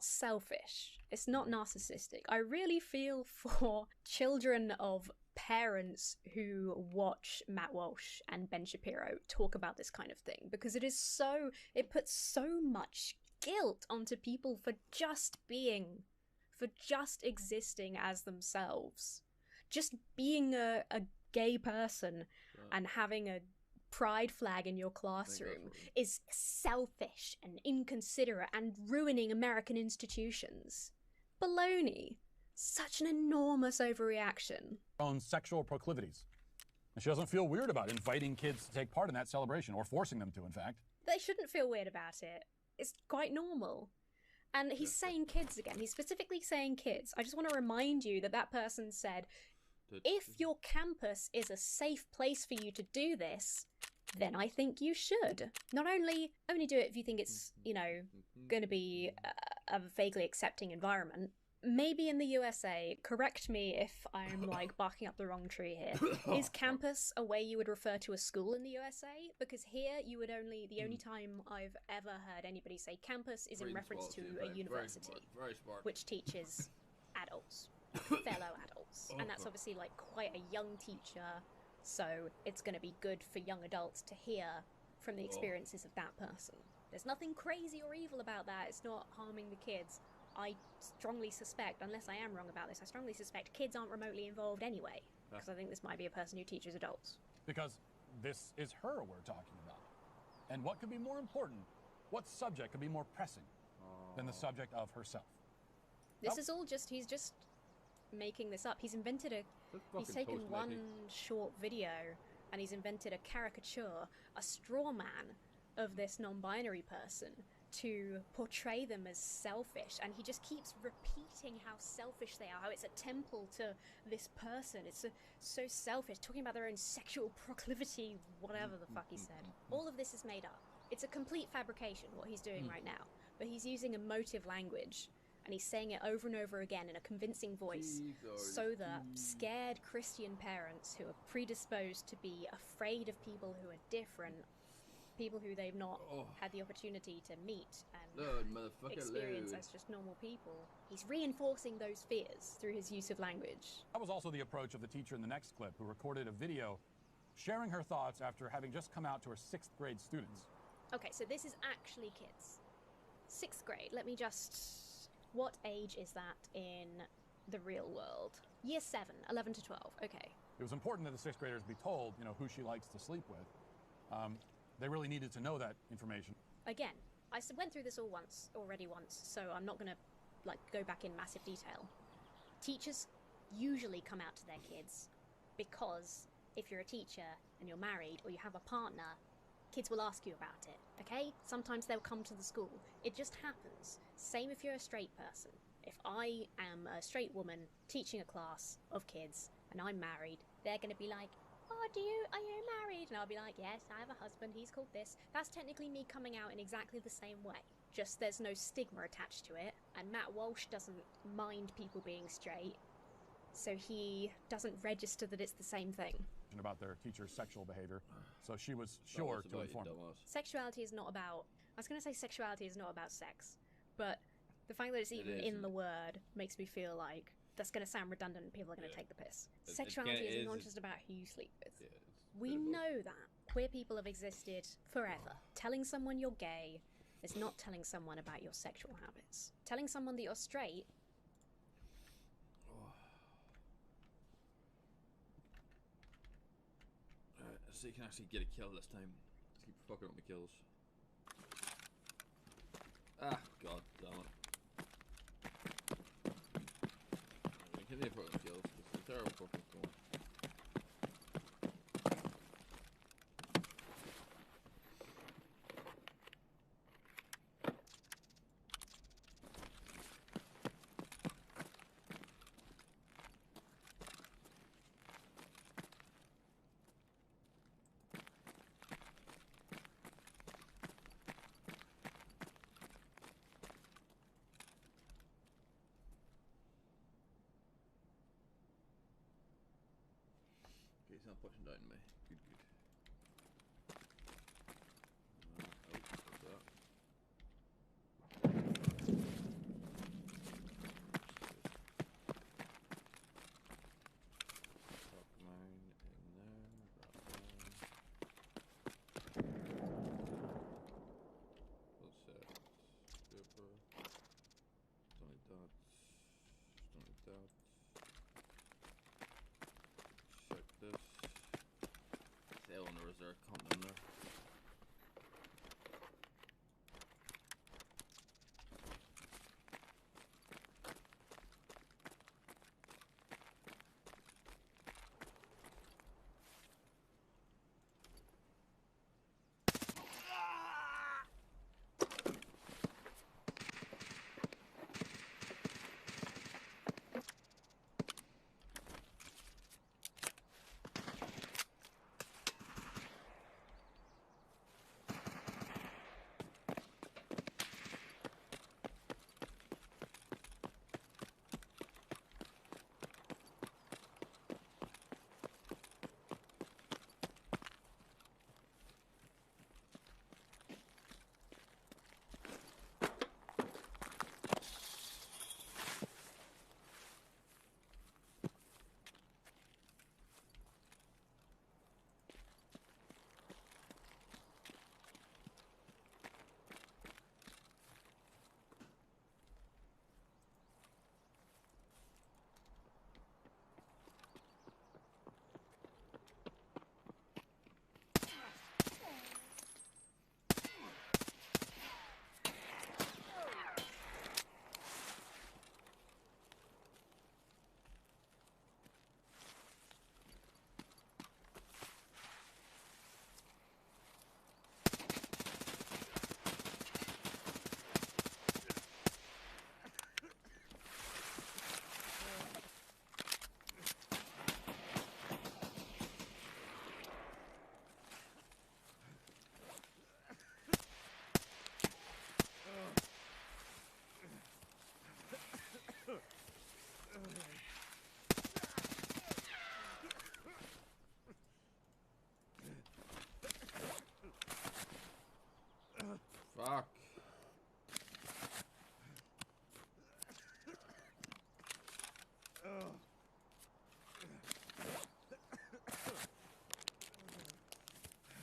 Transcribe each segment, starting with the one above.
not selfish. It's not narcissistic. I really feel for children of parents who watch Matt Walsh and Ben Shapiro talk about this kind of thing, because it puts so much guilt onto people for just existing as themselves. Just being a gay person and having a pride flag in your classroom is selfish and inconsiderate and ruining American institutions. Baloney. Such an enormous overreaction. Own sexual proclivities. And she doesn't feel weird about inviting kids to take part in that celebration, or forcing them to, in fact. They shouldn't feel weird about it. It's quite normal. And he's saying kids again. He's specifically saying kids. I just want to remind you that that person said, if your campus is a safe place for you to do this, then I think you should. Not only do it if you think it's, going to be a vaguely accepting environment. Maybe in the USA, correct me if I'm like barking up the wrong tree here. Is campus a way you would refer to a school in the USA? Because here you would the only time I've ever heard anybody say campus is in reference to a university, very smart. which teaches adults, fellow adults. And that's obviously like quite a young teacher, so it's going to be good for young adults to hear from the experiences of that person. There's nothing crazy or evil about that. It's not harming the kids. I strongly suspect, unless I am wrong about this, I strongly suspect kids aren't remotely involved anyway. Because I think this might be a person who teaches adults. Because this is her we're talking about. And what could be more important? What subject could be more pressing than the subject of herself? This is all he's just making this up. He's taken one short video and he's invented a caricature, a straw man of this non-binary person to portray them as selfish, and he just keeps repeating how selfish they are, how it's a temple to this person, it's so selfish, talking about their own sexual proclivity, whatever the fuck he said. All of this is made up. It's a complete fabrication, what he's doing right now, but he's using emotive language, and he's saying it over and over again in a convincing voice, so that scared Christian parents who are predisposed to be afraid of people who are different, people who they've not had the opportunity to meet and experience as just normal people. He's reinforcing those fears through his use of language. That was also the approach of the teacher in the next clip, who recorded a video sharing her thoughts after having just come out to her 6th grade students. Okay, so this is actually kids. 6th grade, let me just... What age is that in the real world? Year 7, 11 to 12, okay. It was important that the 6th graders be told, who she likes to sleep with. They really needed to know that information. Again, I went through this already once, so I'm not going to go back in massive detail. Teachers usually come out to their kids because if you're a teacher and you're married or you have a partner, kids will ask you about it, okay? Sometimes they'll come to the school. It just happens. Same if you're a straight person. If I am a straight woman teaching a class of kids and I'm married, they're going to be like, oh, are you married? And I'll be like, yes, I have a husband, he's called this. That's technically me coming out in exactly the same way. Just there's no stigma attached to it. And Matt Walsh doesn't mind people being straight, so he doesn't register that it's the same thing. About their teacher's sexual behavior, so she was sure to inform them. Sexuality is not about... I was going to say sexuality is not about sex, but the fact that it's even in the word makes me feel like that's going to sound redundant and people are going to take the piss. Sexuality is not just about who you sleep with. Yeah, we know that. Queer people have existed forever. Telling someone you're gay is not telling someone about your sexual habits. Telling someone that you're straight... So you can actually get a kill this time. Just keep fucking up my kills. Ah, god damn it. Give me a fucking kills. It's a terrible fucking score. Okay, he's not pushing down me. Good, good. Oh, what's that? that. Don't need that. Check this. See, I wonder is there a cunt in there? Fuck.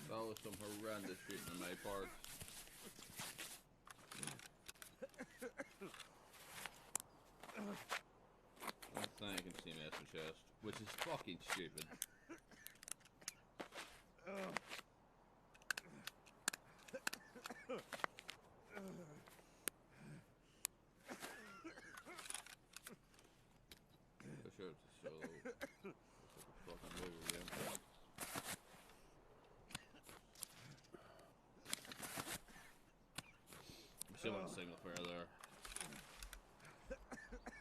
That was some horrendous shooting on my part. I think I can see me ass chest, which is fucking stupid. Still on single player there.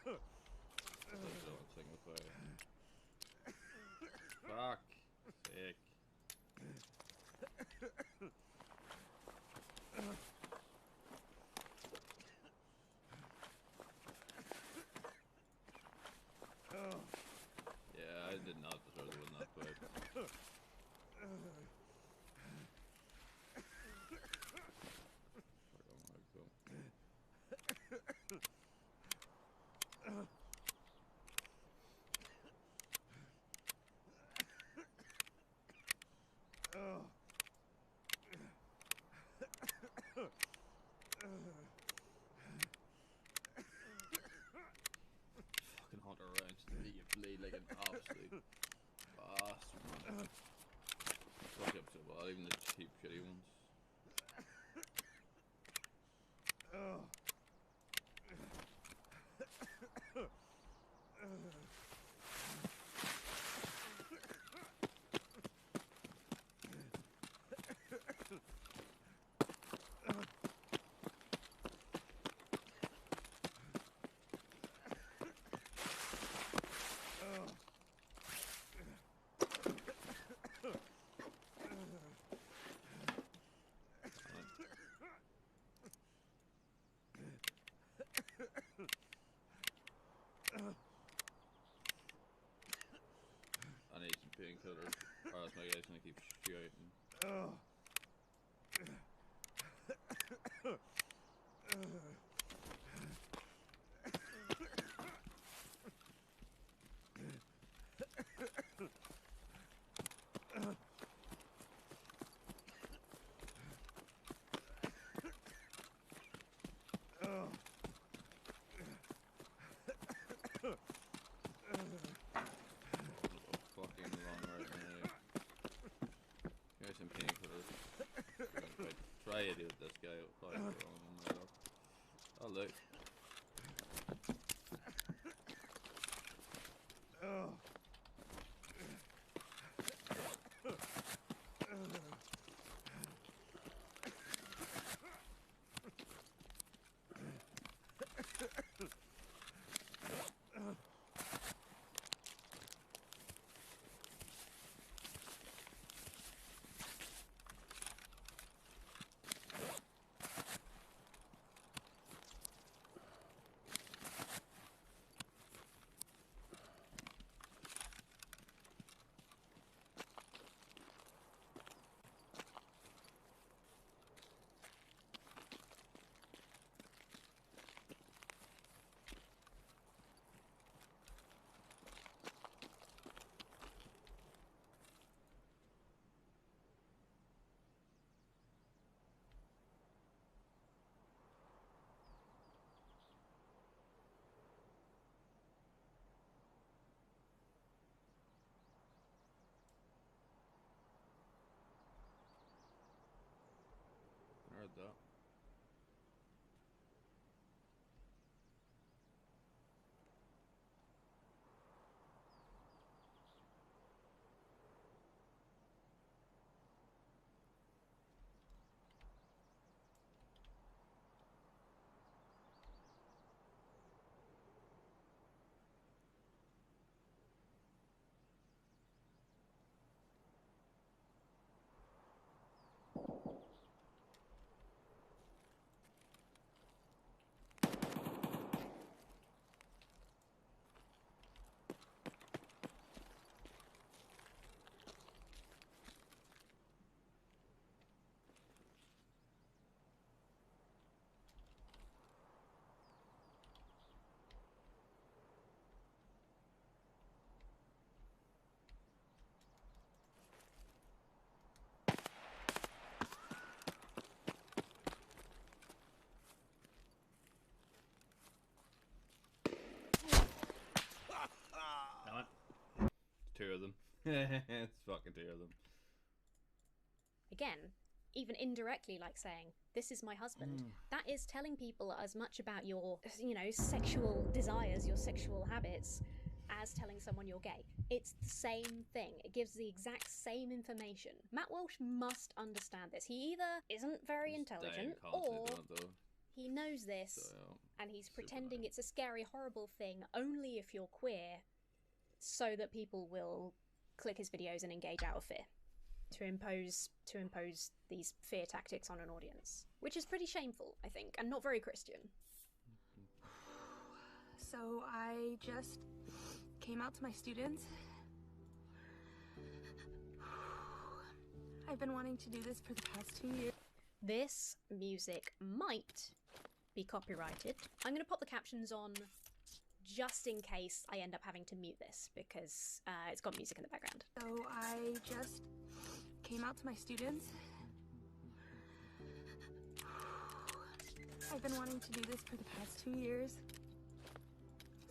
Still on single player. Fuck. Sick. Yeah, I did not deserve to win that fight. Fucking hunter around to make you bleed like an absolute bastard. Fuck up so bad, even the cheap shitty ones. I need some painkillers, or else my guy's gonna keep shooting. I do with this guy. Oh, look. I heard that. Two of them. It's fucking two of them. Again, even indirectly, like saying, "This is my husband." That is telling people as much about your, sexual desires, your sexual habits, as telling someone you're gay. It's the same thing. It gives the exact same information. Matt Walsh must understand this. He either isn't very intelligent, or he knows this, and he's pretending it's a scary, horrible thing only if you're queer, so that people will click his videos and engage out of fear. To impose these fear tactics on an audience, which is pretty shameful, I think, and not very Christian. So I just came out to my students. I've been wanting to do this for the past 2 years. This music might be copyrighted. I'm going to pop the captions on just in case I end up having to mute this, because it's got music in the background. So I just came out to my students. I've been wanting to do this for the past 2 years.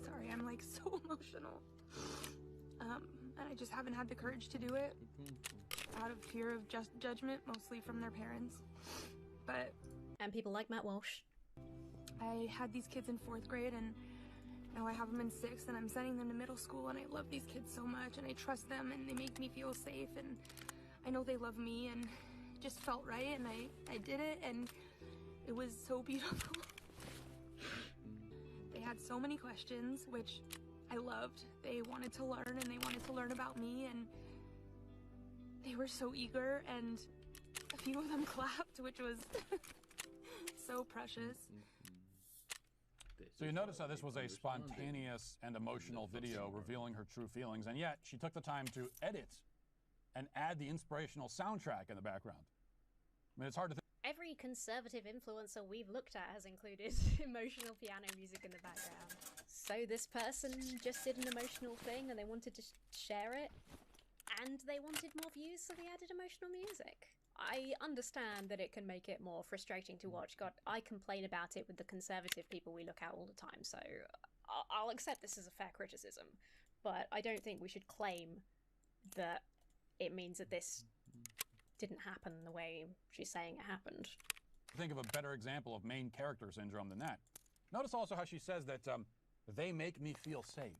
Sorry, I'm like so emotional. And I just haven't had the courage to do it out of fear of judgment, mostly from their parents. And people like Matt Walsh. I had these kids in 4th grade, and now I have them in 6th, and I'm sending them to middle school, and I love these kids so much, and I trust them, and they make me feel safe, and I know they love me, and it just felt right, and I did it, and it was so beautiful. They had so many questions, which I loved. They wanted to learn, and they wanted to learn about me, and they were so eager, and a few of them clapped, which was so precious. So you notice how this was a spontaneous and emotional video revealing her true feelings, and yet she took the time to edit and add the inspirational soundtrack in the background. I mean, it's hard to think. Every conservative influencer we've looked at has included emotional piano music in the background. So this person just did an emotional thing and they wanted to share it, and they wanted more views, so they added emotional music. I understand that it can make it more frustrating to watch. God, I complain about it with the conservative people we look at all the time, so I'll accept this as a fair criticism, but I don't think we should claim that it means that this didn't happen the way she's saying it happened. Think of a better example of main character syndrome than that. Notice also how she says that they make me feel safe.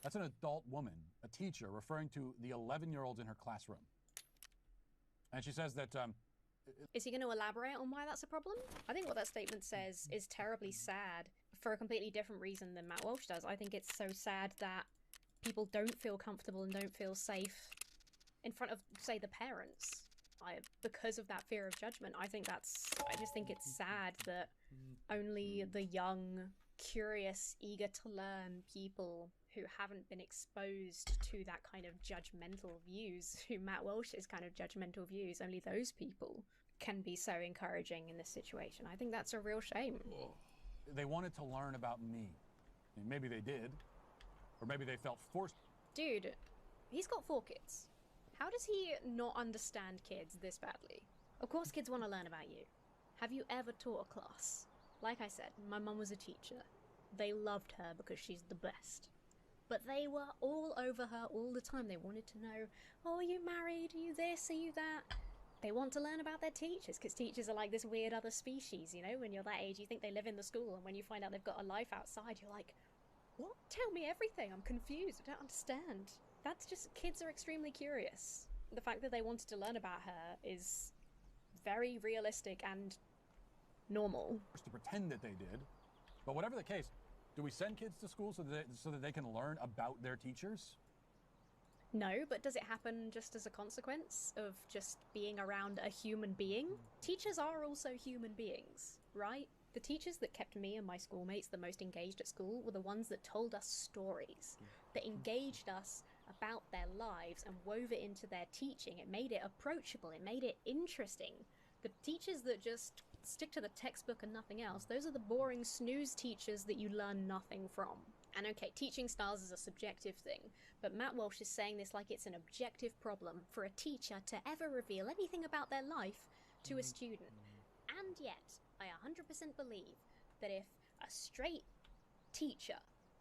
That's an adult woman, a teacher, referring to the 11-year-olds in her classroom. And she says that... Is he going to elaborate on why that's a problem? I think what that statement says is terribly sad for a completely different reason than Matt Walsh does. I think it's so sad that people don't feel comfortable and don't feel safe in front of, say, the parents. Because of that fear of judgment. I just think it's sad that only the young, curious, eager to learn people who haven't been exposed to that kind of judgmental views, who Matt Walsh's kind of judgmental views, only those people can be so encouraging in this situation. I think that's a real shame. They wanted to learn about me. Maybe they did. Or maybe they felt forced. Dude, he's got 4 kids. How does he not understand kids this badly? Of course kids want to learn about you. Have you ever taught a class? Like I said, my mum was a teacher. They loved her because she's the best. But they were all over her all the time. They wanted to know, oh, are you married? Are you this? Are you that? They want to learn about their teachers, because teachers are like this weird other species, you know? When you're that age, you think they live in the school, and when you find out they've got a life outside, you're like, what? Tell me everything. I'm confused. I don't understand. That's just, kids are extremely curious. The fact that they wanted to learn about her is very realistic and normal. To pretend that they did. But whatever the case, do we send kids to school so that they can learn about their teachers? No, but does it happen just as a consequence of just being around a human being? Teachers are also human beings, right? The teachers that kept me and my schoolmates the most engaged at school were the ones that told us stories, that engaged us about their lives and wove it into their teaching. It made it approachable, it made it interesting. The teachers that just stick to the textbook and nothing else, those are the boring snooze teachers that you learn nothing from. And okay, teaching styles is a subjective thing, but Matt Walsh is saying this like it's an objective problem for a teacher to ever reveal anything about their life to a student. And yet, I 100% believe that if a straight teacher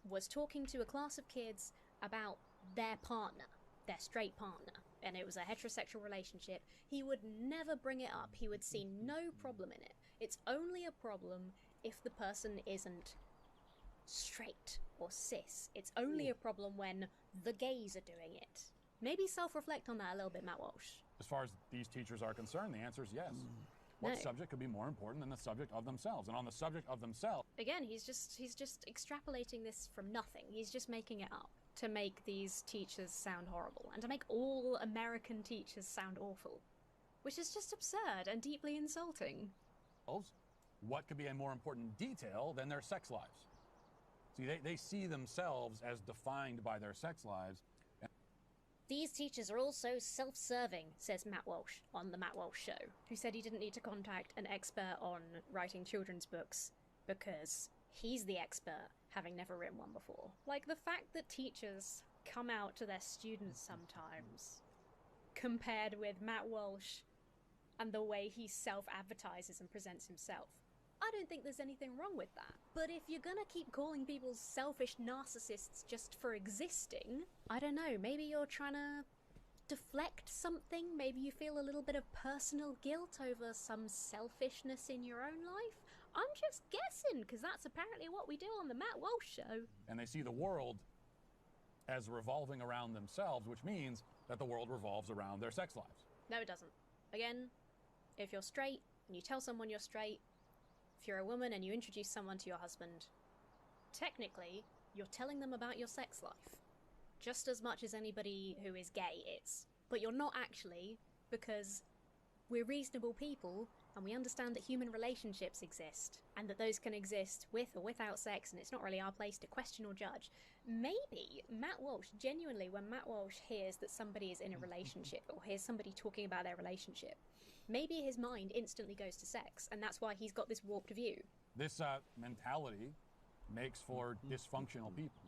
was talking to a class of kids about their partner, their straight partner, and it was a heterosexual relationship, he would never bring it up. He would see no problem in it. It's only a problem if the person isn't straight or cis. It's only a problem when the gays are doing it. Maybe self-reflect on that a little bit, Matt Walsh. As far as these teachers are concerned, the answer is yes. What subject could be more important than the subject of themselves? And on the subject of themselves... Again, he's just extrapolating this from nothing. He's just making it up to make these teachers sound horrible and to make all American teachers sound awful, which is just absurd and deeply insulting. What could be a more important detail than their sex lives? See, they see themselves as defined by their sex lives. These teachers are all so self-serving, says Matt Walsh on The Matt Walsh Show, who said he didn't need to contact an expert on writing children's books because he's the expert, having never written one before. Like, the fact that teachers come out to their students sometimes, compared with Matt Walsh and the way he self-advertises and presents himself. I don't think there's anything wrong with that. But if you're gonna keep calling people selfish narcissists just for existing, I don't know, maybe you're trying to deflect something? Maybe you feel a little bit of personal guilt over some selfishness in your own life? I'm just guessing, because that's apparently what we do on The Matt Walsh Show. And they see the world as revolving around themselves, which means that the world revolves around their sex lives. No, it doesn't. Again, if you're straight and you tell someone you're straight, if you're a woman and you introduce someone to your husband, technically, you're telling them about your sex life. Just as much as anybody who is gay is. But you're not actually, because we're reasonable people and we understand that human relationships exist and that those can exist with or without sex, and it's not really our place to question or judge. Maybe Matt Walsh, genuinely, when Matt Walsh hears that somebody is in a relationship or hears somebody talking about their relationship, maybe his mind instantly goes to sex, and that's why he's got this warped view. This mentality makes for dysfunctional people.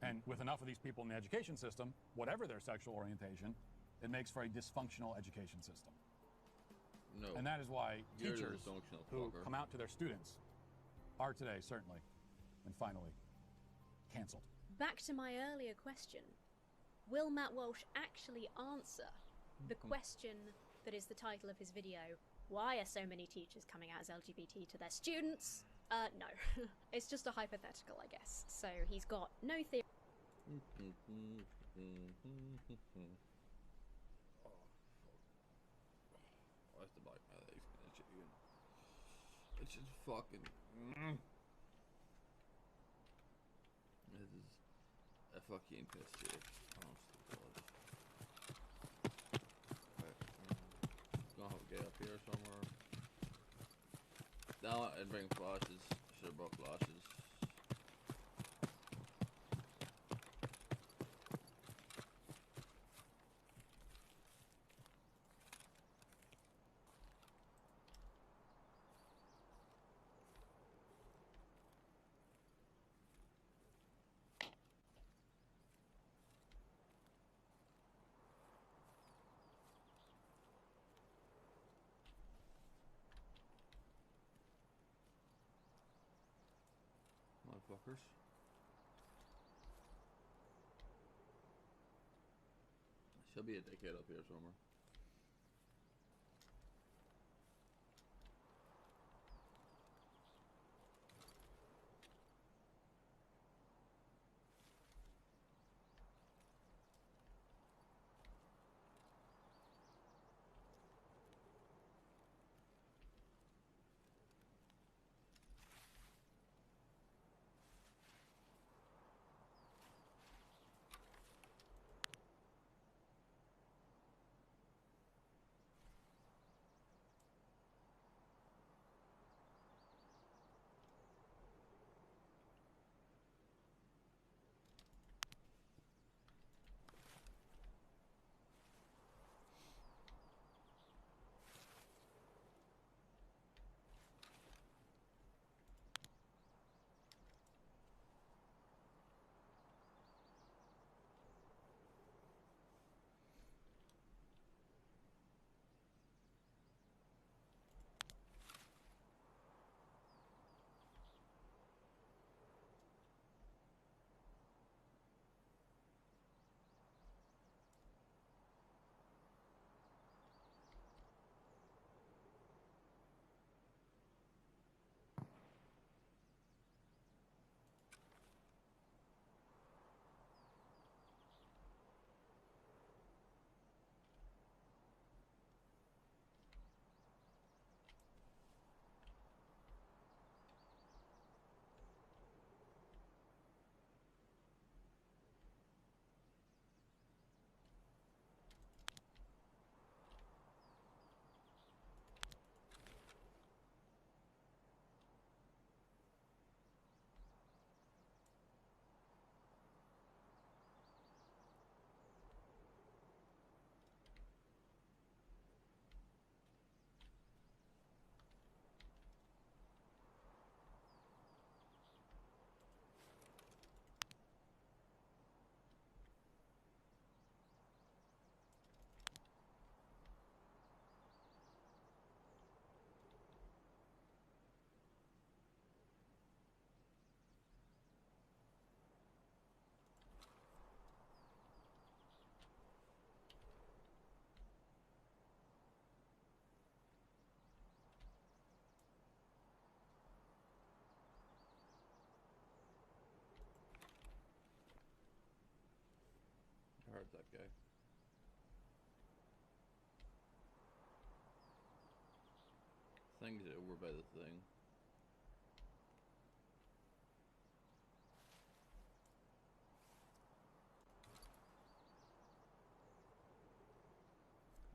And with enough of these people in the education system, whatever their sexual orientation, it makes for a dysfunctional education system. No. And that is why You're teachers who come out to their students are today, certainly, and finally, cancelled. Back to my earlier question. Will Matt Walsh actually answer the question that is the title of his video, Why are so many teachers coming out as LGBT to their students? No. It's just a hypothetical, I guess. So he's got no theory. Oh, fuck. I have to bite my legs and shit again. It's just fucking... This is a fucking piss take. Honestly, God. Right, gonna have a gay up here somewhere. Now and bring flashes. Should have brought flashes. Motherfuckers. Should be a dickhead up here somewhere. I heard that guy. Thing's over by the thing.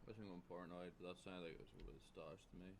Wasn't going paranoid, but that sounded like it was over the stash to me.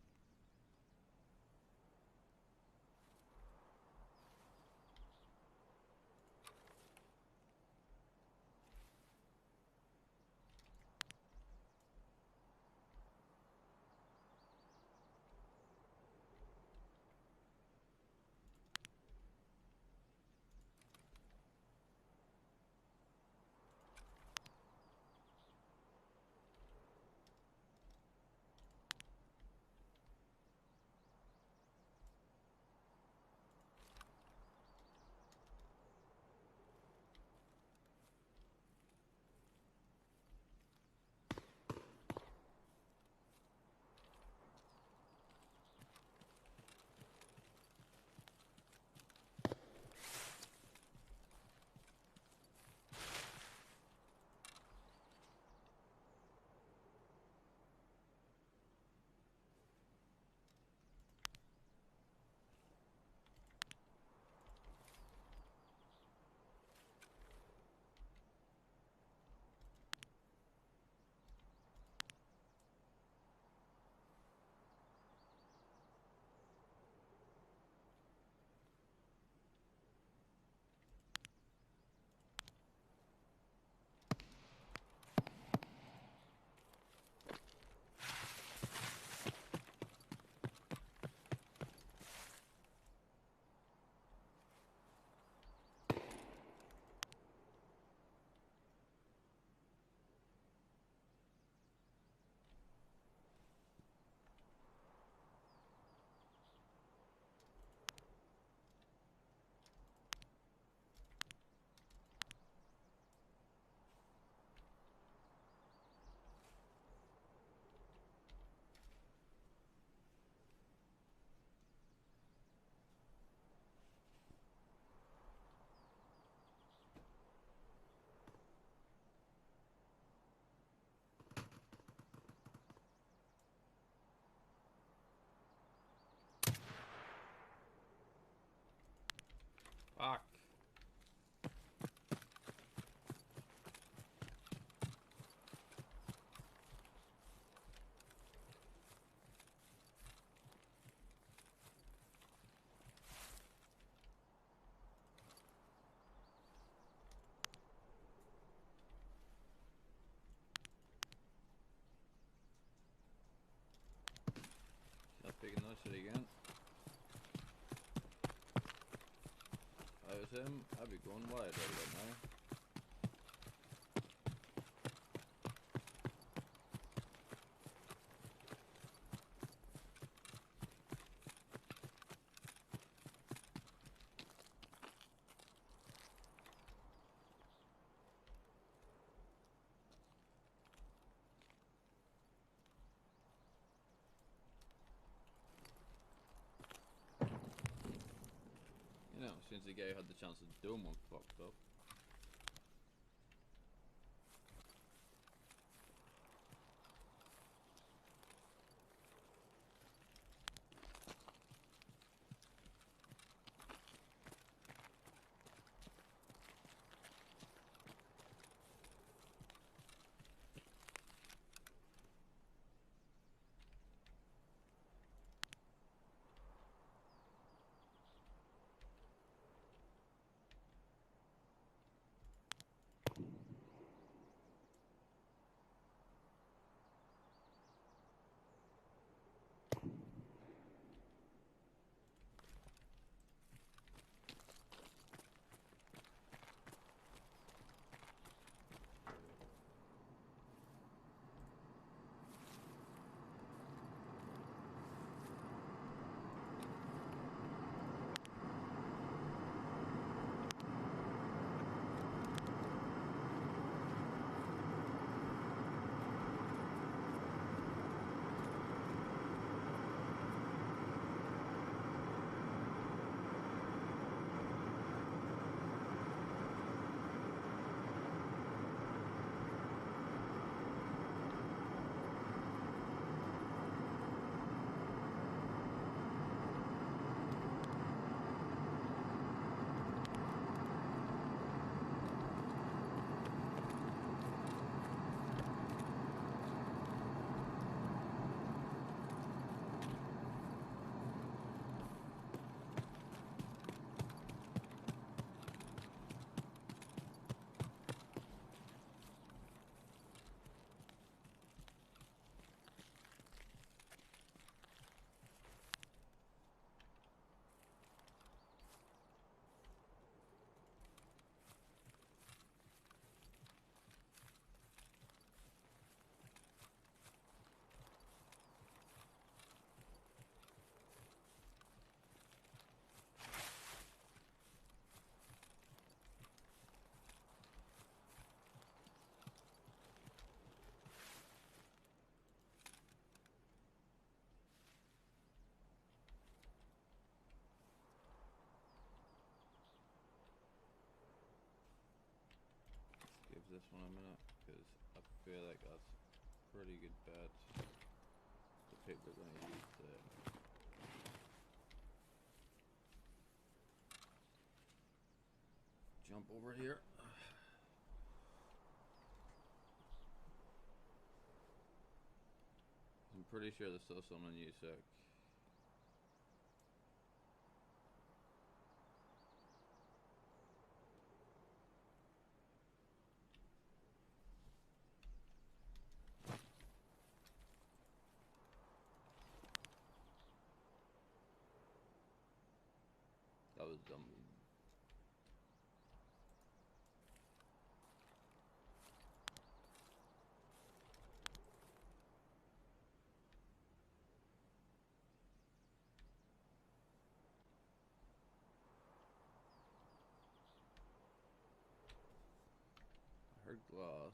Fuck. Not picking that shit again. If I was him, I'd be going wide right about now. You know, since the guy had the chance to do one fucked up. Give this one a minute, because I feel like that's a pretty good bet. The people are going to use the jump over here. I'm pretty sure there's still someone you sick. That was dumb. I heard glass.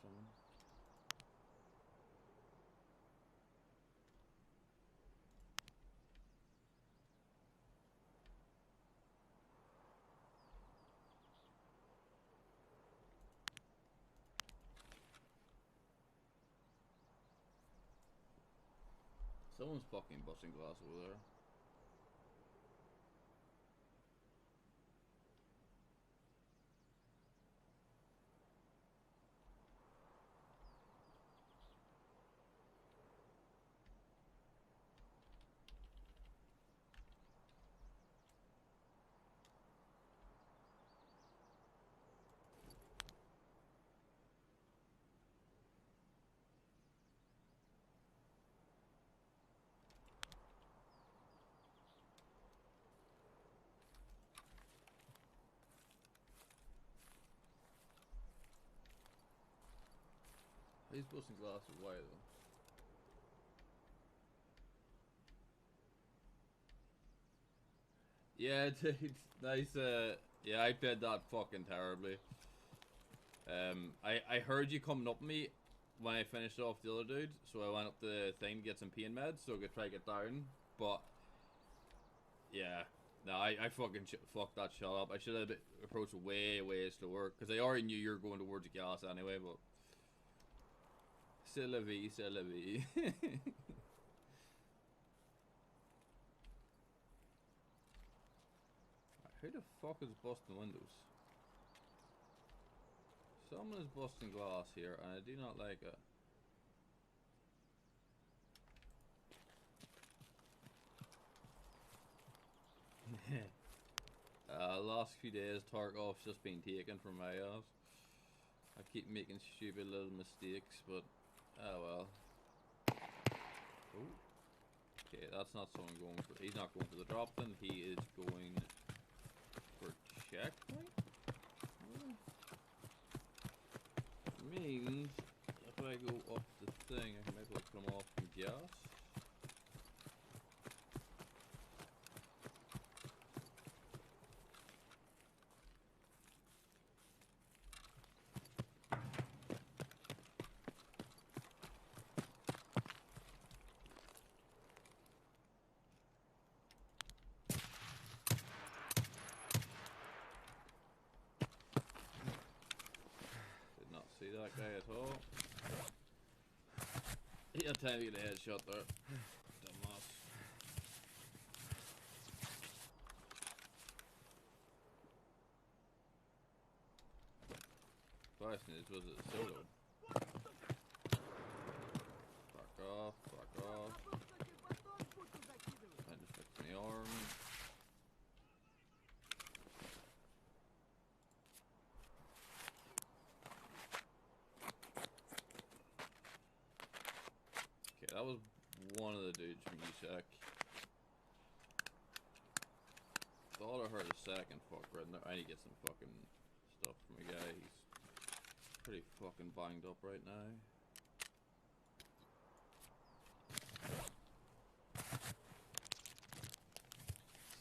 something. Someone's fucking busting glass over there. He's busting glass away though. Yeah, dude, nice. Yeah, I played that fucking terribly. I heard you coming up at me when I finished off the other dude, so I went up the thing to get some pain meds, so I could try to get down. But yeah, no, I fucking fucked that shot up. I should have approached way slower, because I already knew you were going towards the gas anyway. But c'est la vie, c'est la vie. Who the fuck is busting windows? Someone is busting glass here, and I do not like it. Last few days, Tarkov's just been taken from my ass. I keep making stupid little mistakes, but oh well. Ooh. Okay, that's not someone going for. He's not going for the drop then. He is going for checkpoint. Means if I go up the thing, I might be able to come off from gas. See that guy at all? He had time to get a headshot there. Dumbass. Question is, was it solo? Fuck off, fuck off. I just fixed my arm. That was one of the dudes from USAC. Thought I heard a second fuck right in there. I need to get some fucking stuff from a guy. He's pretty fucking banged up right now.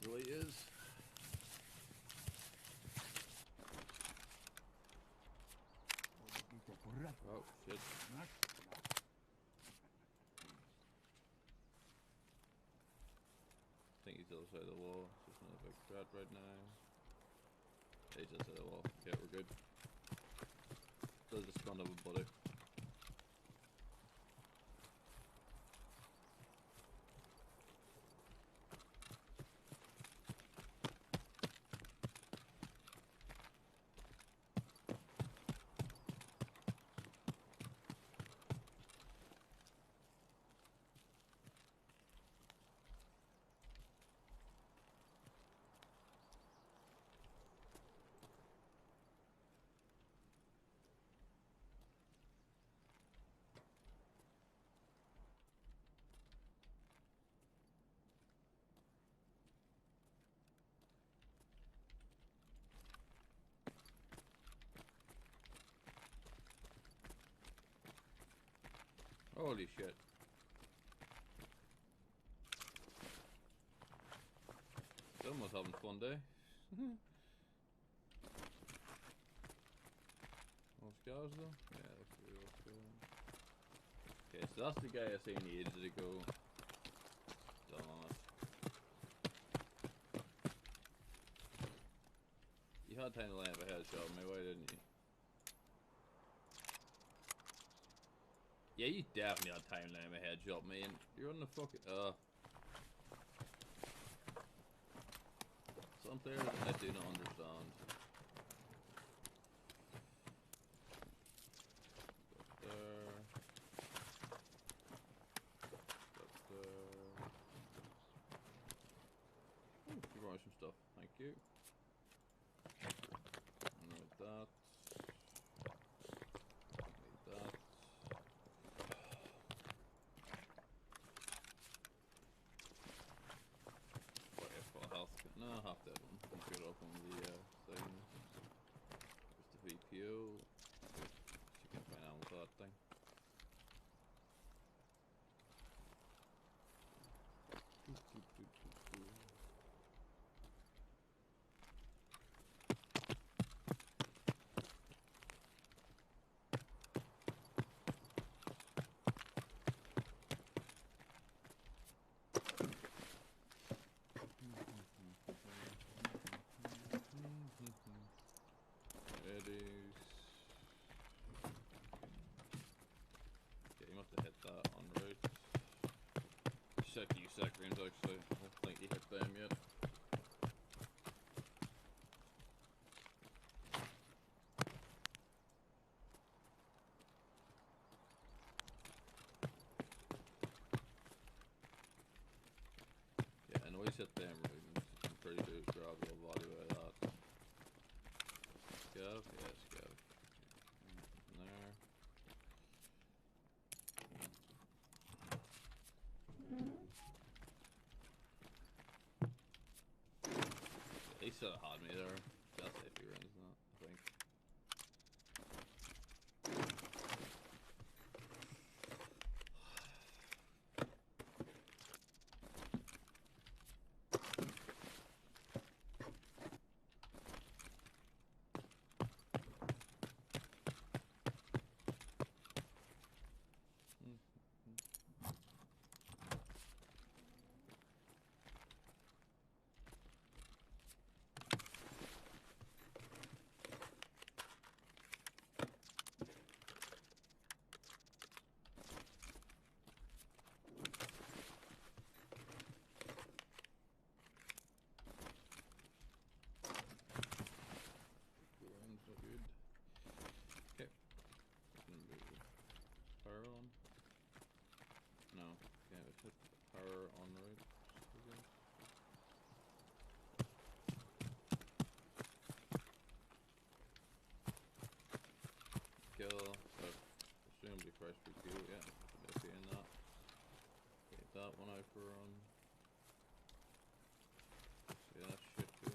So he is. Oh shit. I think he's the other side of the wall. It's just not a big threat right now. Yeah, he's the other side of the wall. Okay, we're good. Still just front of a buddy. Holy shit. Someone's having a fun day. More scars though? Yeah, that's good. So that's the guy I seen ages ago. Still on it. You had time to land a headshot on me, why didn't you? Yeah, you definitely had time to land a headshot, man. You're on the fucking some players I do not understand. You're growing some stuff, thank you. Need that. Need that. What if full health? No, half that one. You get up on the thing. There's the VPO. She can find out with that thing. Yeah, you must have hit that en route. Check you seconds actually. I don't think you hit them yet. Yeah, I know he's hit them right. I'm pretty good grab the body by that. Scav? Yeah, scav. There. He should have had me there. That's if he runs that, I think. Power on right again. Kill, presumably fresh refuel, yeah, should be in that. Get that one out for run. See that shit goes.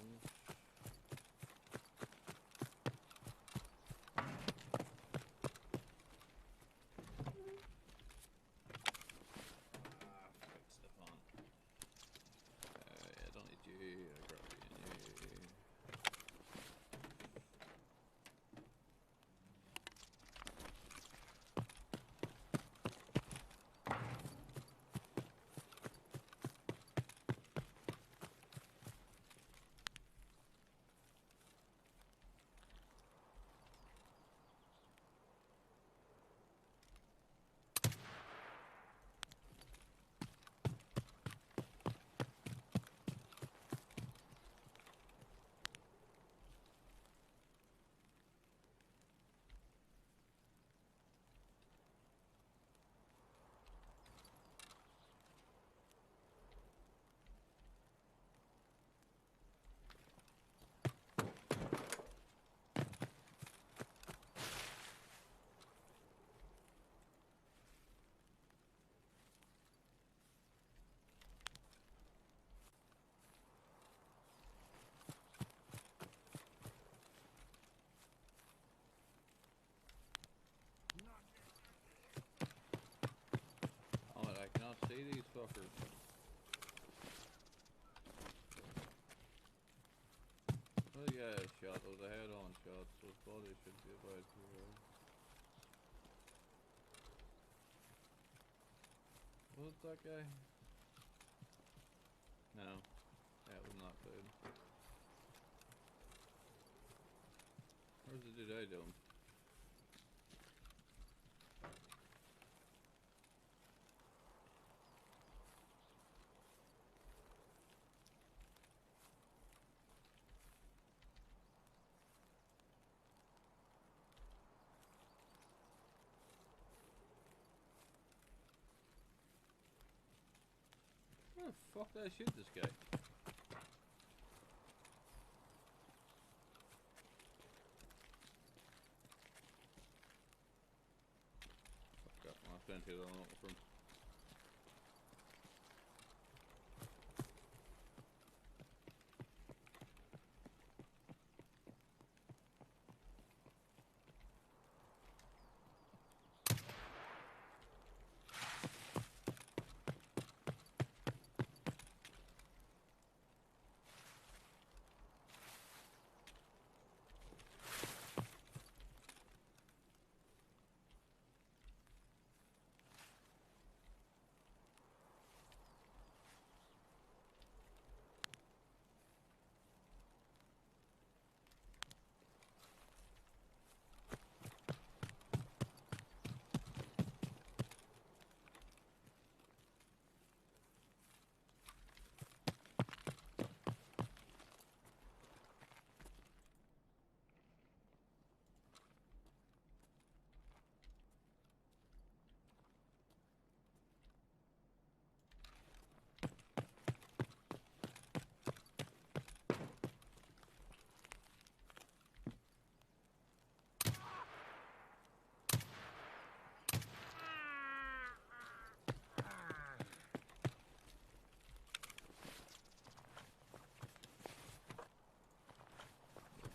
See these fuckers. Well, yeah, shot. Those a head-on shot, so his body should be about here. Was it that guy? No. Yeah, it was not food. Where's the dude I doing? Where the fuck did I shoot this guy? Fuck up, I've been too long from.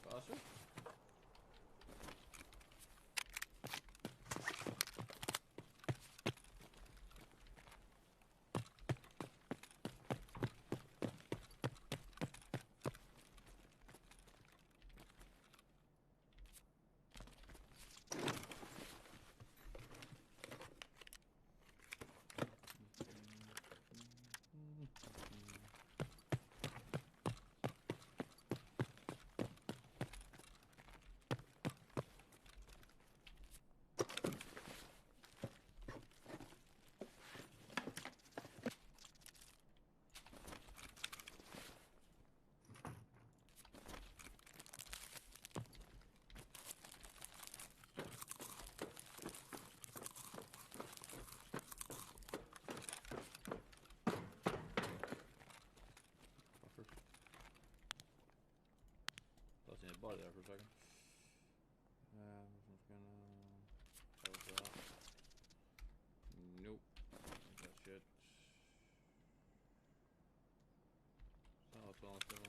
Faster? Body there for a second. This one's gonna close that. Nope. That shit. So it's all still.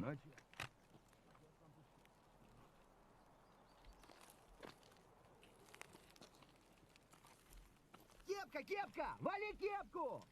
ночи. Кепка, кепка! Вали кепку!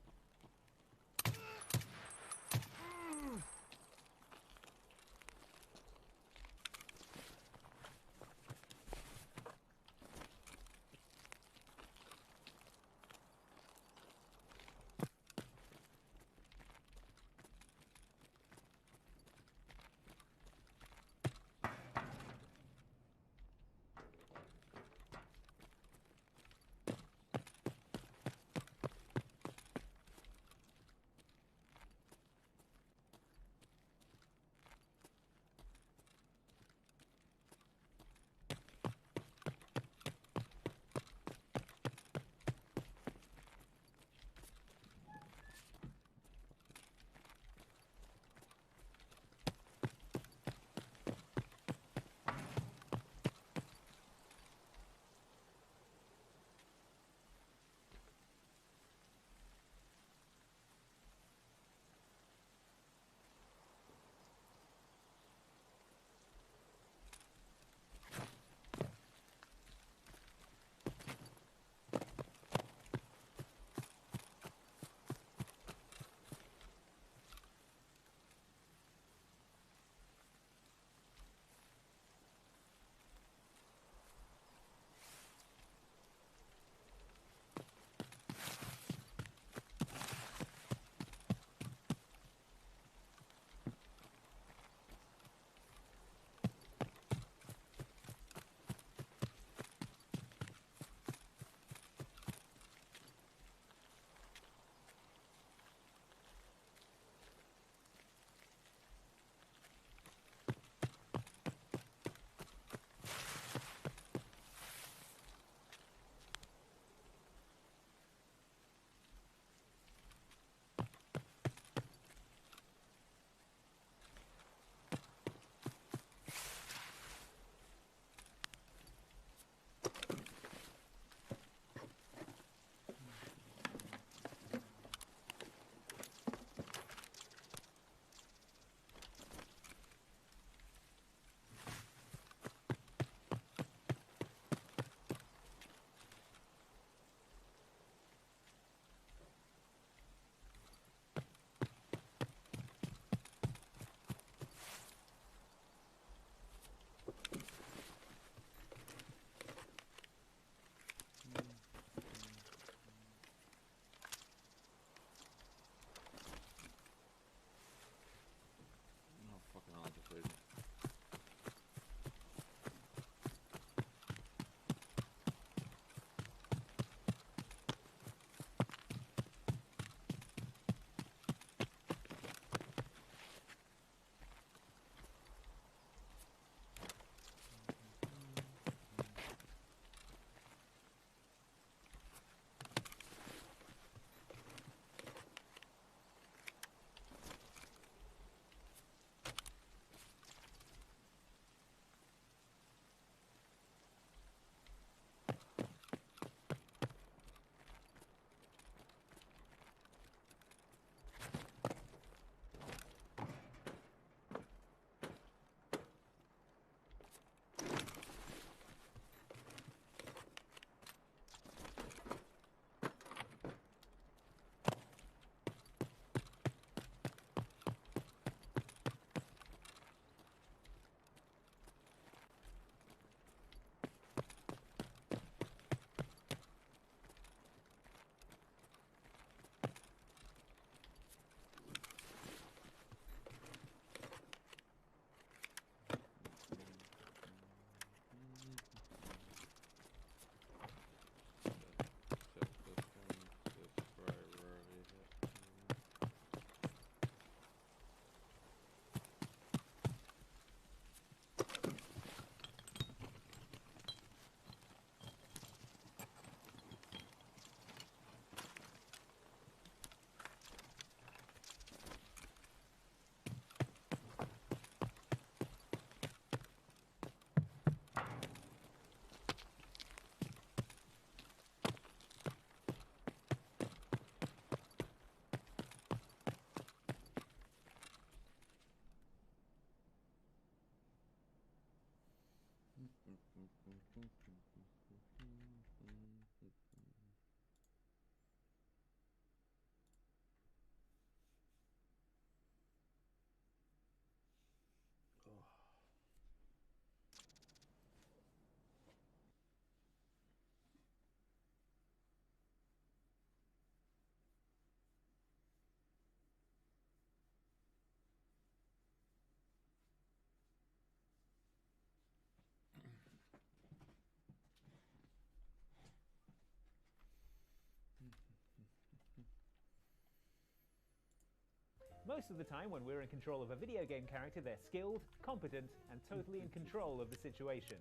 Most of the time when we're in control of a video game character, they're skilled, competent, and totally in control of the situation.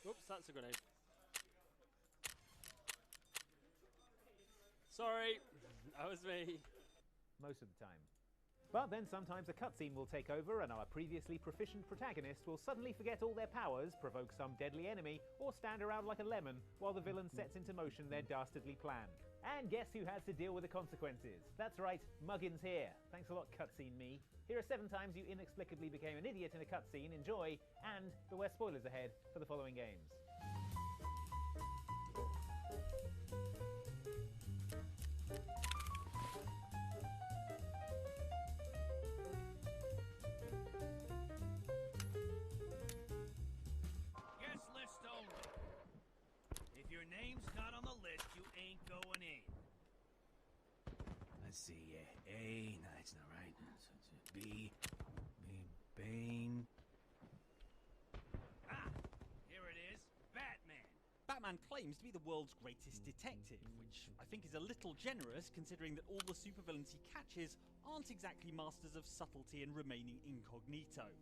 Whoops, that's a grenade. Sorry, that was me. Most of the time. But then sometimes a cutscene will take over and our previously proficient protagonist will suddenly forget all their powers, provoke some deadly enemy, or stand around like a lemon while the villain sets into motion their dastardly plan. And guess who has to deal with the consequences? That's right, Muggins here. Thanks a lot, cutscene me. Here are 7 times you inexplicably became an idiot in a cutscene. Enjoy, and beware spoilers ahead for the following games. Guest list only. If your name's not on the list, you ain't going in. Let's see, A, no, that's not right. B, Bane. Ah, here it is, Batman. Batman claims to be the world's greatest detective, which I think is a little generous considering that all the supervillains he catches aren't exactly masters of subtlety and remaining incognito.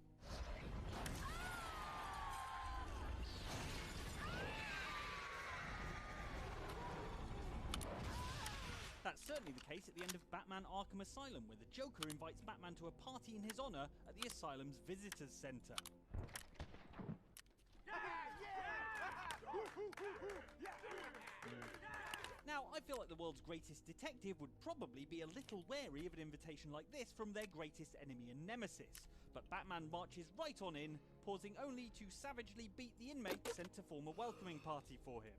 That's certainly the case at the end of Batman Arkham Asylum, where the Joker invites Batman to a party in his honor at the asylum's visitors center. Now, I feel like the world's greatest detective would probably be a little wary of an invitation like this from their greatest enemy and nemesis, but Batman marches right on in, pausing only to savagely beat the inmates sent to form a welcoming party for him.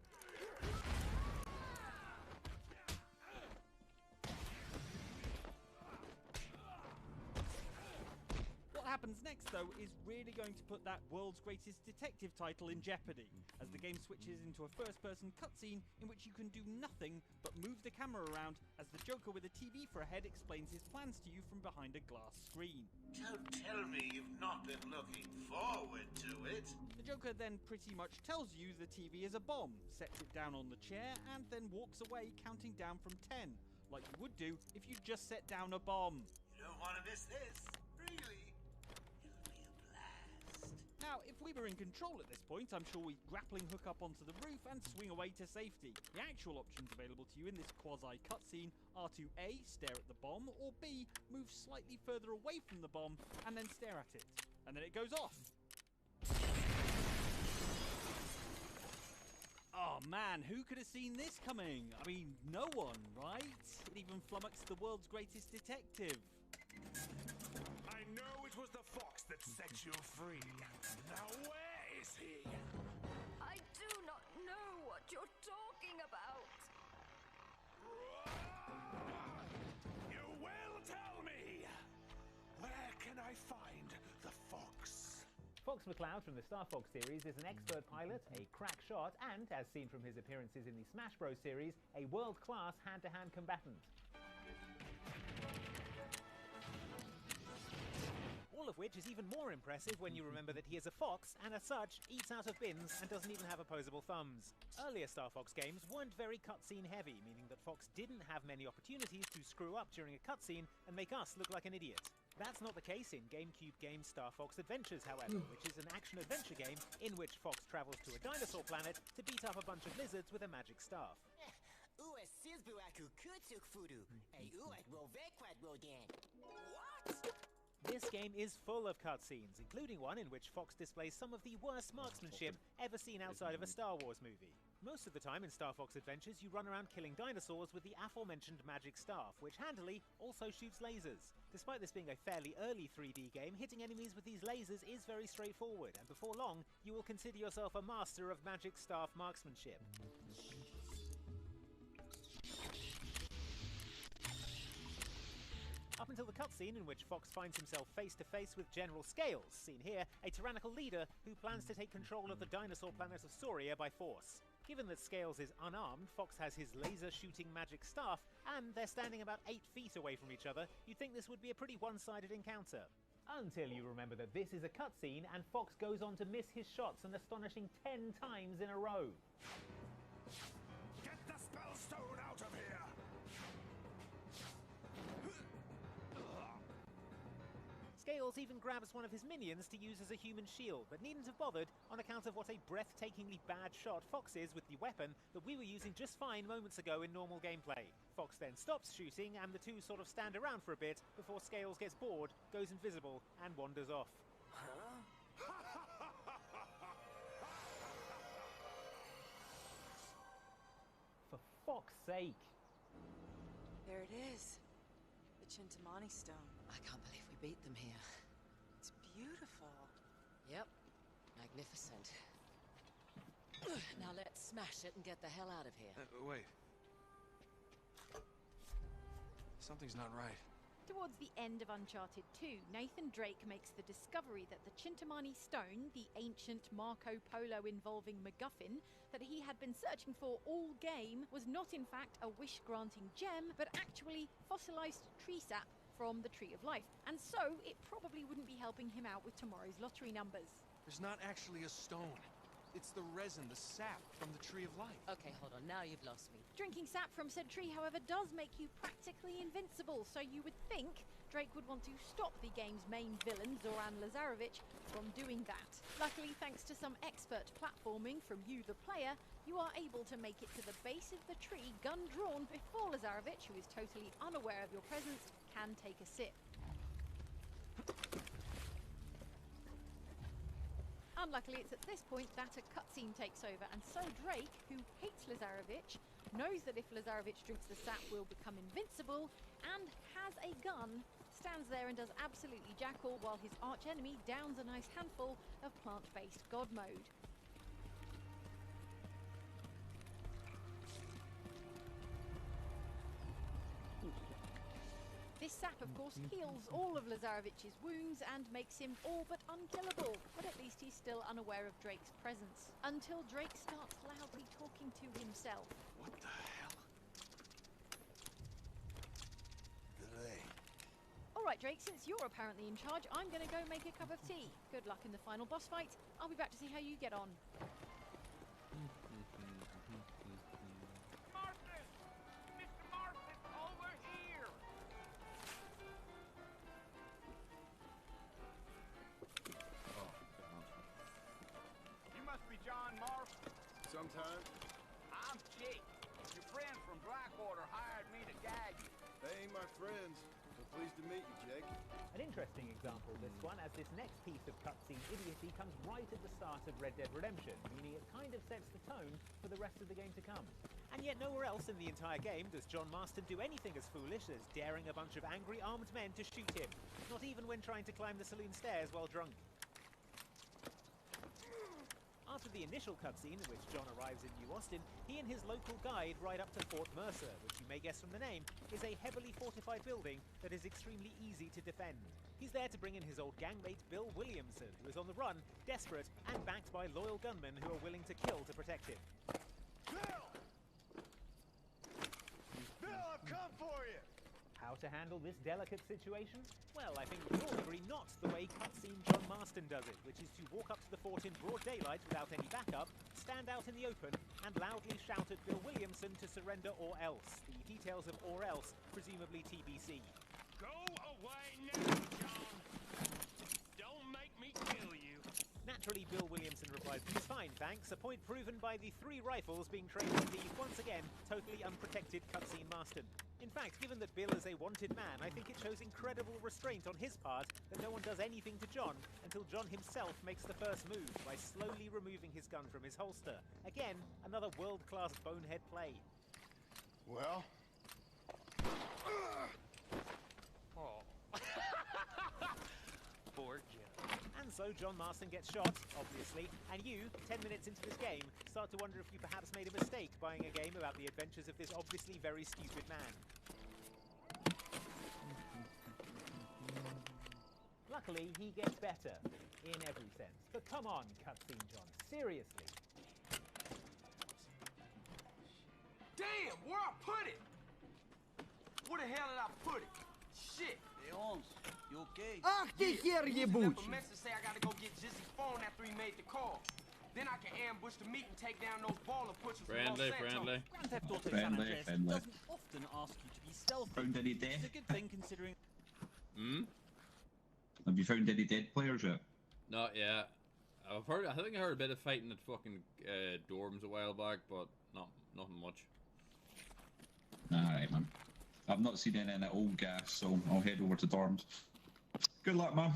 What happens next, though, is really going to put that world's greatest detective title in jeopardy, as the game switches into a first-person cutscene in which you can do nothing but move the camera around as the Joker with a TV for a head explains his plans to you from behind a glass screen. Don't tell me you've not been looking forward to it. The Joker then pretty much tells you the TV is a bomb, sets it down on the chair, and then walks away counting down from 10, like you would do if you just set down a bomb. You don't want to miss this, really. Now, if we were in control at this point, I'm sure we'd grappling hook up onto the roof and swing away to safety. The actual options available to you in this quasi-cutscene are to A, stare at the bomb, or B, move slightly further away from the bomb and then stare at it. And then it goes off. Oh man, who could have seen this coming? I mean, no one, right? It even flummoxed the world's greatest detective. I know it was the fox that set you free. Now where is he? I do not know what you're talking about. You will tell me. Where can I find the fox? Fox McCloud from the Star Fox series is an expert pilot, a crack shot, and, as seen from his appearances in the Smash Bros. Series, a world-class hand-to-hand combatant. All of which is even more impressive when you remember that he is a fox, and as such, eats out of bins and doesn't even have opposable thumbs. Earlier Star Fox games weren't very cutscene heavy, meaning that Fox didn't have many opportunities to screw up during a cutscene and make us look like an idiot. That's not the case in GameCube game Star Fox Adventures, however, which is an action-adventure game in which Fox travels to a dinosaur planet to beat up a bunch of lizards with a magic staff. What? This game is full of cutscenes, including one in which Fox displays some of the worst marksmanship ever seen outside of a Star Wars movie. Most of the time in Star Fox Adventures, you run around killing dinosaurs with the aforementioned magic staff, which handily also shoots lasers. Despite this being a fairly early 3D game, hitting enemies with these lasers is very straightforward, and before long, you will consider yourself a master of magic staff marksmanship. Up until the cutscene in which Fox finds himself face to face with General Scales, seen here, a tyrannical leader who plans to take control of the dinosaur planet of Sauria by force. Given that Scales is unarmed, Fox has his laser-shooting magic staff, and they're standing about 8 feet away from each other, you'd think this would be a pretty one-sided encounter. Until you remember that this is a cutscene, and Fox goes on to miss his shots an astonishing 10 times in a row. Get the spellstone out of here! Scales even grabs one of his minions to use as a human shield, but needn't have bothered on account of what a breathtakingly bad shot Fox is with the weapon that we were using just fine moments ago in normal gameplay. Fox then stops shooting, and the two sort of stand around for a bit before Scales gets bored, goes invisible, and wanders off. For Fox's sake! There it is. The Chintamani stone. I can't believe we beat them here. It's beautiful. Yep. Magnificent. Now let's smash it and get the hell out of here. Wait. Something's not right. Towards the end of Uncharted 2, Nathan Drake makes the discovery that the Chintamani stone, the ancient Marco Polo involving MacGuffin that he had been searching for all game, was not in fact a wish-granting gem, but actually fossilized tree sap from the Tree of Life, and so it probably wouldn't be helping him out with tomorrow's lottery numbers. There's not actually a stone. It's the resin, the sap from the Tree of Life. Okay, hold on. Now you've lost me. Drinking sap from said tree, however, does make you practically invincible, so you would think Drake would want to stop the game's main villain, Zoran Lazarevic, from doing that. Luckily, thanks to some expert platforming from you, the player, you are able to make it to the base of the tree, gun drawn, before Lazarevic, who is totally unaware of your presence, can take a sip. Unluckily, it's at this point that a cutscene takes over, and so Drake, who hates Lazarevic, knows that if Lazarevic drinks the sap will become invincible, and has a gun, stands there and does absolutely jack all while his archenemy downs a nice handful of plant-based god mode. This sap, of course, heals all of Lazarevic's wounds and makes him all but unkillable, but at least he's still unaware of Drake's presence, until Drake starts loudly talking to himself. What the hell? Delay. Alright, Drake, since you're apparently in charge, I'm gonna go make a cup of tea. Good luck in the final boss fight. I'll be back to see how you get on. Sometimes. I'm Jake. Your friends from Blackwater hired me to guide you. They ain't my friends, but pleased to meet you, Jake. An interesting example, this one, as this next piece of cutscene idiocy comes right at the start of Red Dead Redemption, meaning it kind of sets the tone for the rest of the game to come. And yet nowhere else in the entire game does John Marston do anything as foolish as daring a bunch of angry armed men to shoot him, not even when trying to climb the saloon stairs while drunk. After the initial cutscene in which John arrives in New Austin, he and his local guide ride up to Fort Mercer, which you may guess from the name, is a heavily fortified building that is extremely easy to defend. He's there to bring in his old gangmate Bill Williamson, who is on the run, desperate, and backed by loyal gunmen who are willing to kill to protect him. Bill! Bill, I've come for you! How to handle this delicate situation? Well, I think we all agree not the way cutscene John Marston does it, which is to walk up to the fort in broad daylight without any backup, stand out in the open, and loudly shout at Bill Williamson to surrender or else. The details of or else, presumably TBC. Go away now, John! Don't make me kill you! Naturally, Bill Williamson replied, "It's fine, thanks. A point proven by the 3 rifles being trained at the, once again, totally unprotected cutscene Marston." In fact, given that Bill is a wanted man, I think it shows incredible restraint on his part that no one does anything to John until John himself makes the first move by slowly removing his gun from his holster. Again, another world-class bonehead play. Well? Oh. Poor John. And so John Marston gets shot, obviously, and you, 10 minutes into this game, start to wonder if you perhaps made a mistake buying a game about the adventures of this obviously very stupid man. Luckily, he gets better, in every sense. But come on, cutscene John, seriously. Damn, where I put it? Where the hell did I put it? Shit. Leons, you okay? Ach, ты хер ебучий! A message say I gotta go get Jizzy's phone after he made the call. Then I can ambush the meet and take down those baller pushers from Los Santos. Friendly. Grand Theft Auto San Andreas doesn't often ask you to be stealthy. Found any dead? It's a good thing considering... Have you found any dead players yet? Not yet. I think I heard a bit of fighting at fucking dorms a while back, but nothing much. Alright, man. I've not seen any in that old gas, so I'll head over to dorms. Good luck, man.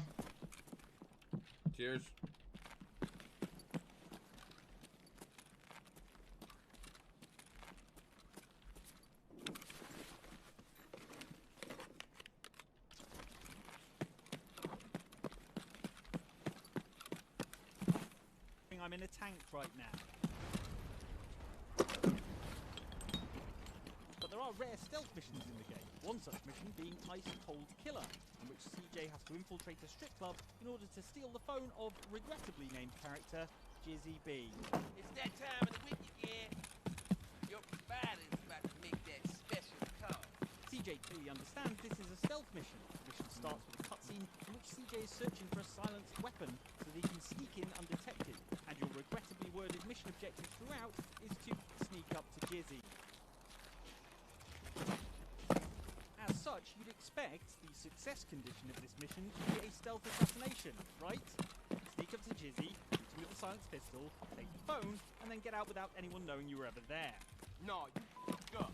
Cheers. I'm in a tank right now. But there are rare stealth missions in the game. One such mission being Ice Cold Killer, in which CJ has to infiltrate a strip club in order to steal the phone of regrettably named character Jizzy B. It's that time of the week again. Your provider's about to make that special call. CJ clearly understands this is a stealth mission. The mission starts with a cutscene in which CJ is searching for a silenced weapon so that he can sneak in undetected. And your regrettably worded mission objective throughout is to sneak up to Jizzy. As such, you'd expect the success condition of this mission to be a stealth assassination, right? Sneak up to Jizzy, shoot him with a silenced pistol, take the phone, and then get out without anyone knowing you were ever there. No, you f***ed up.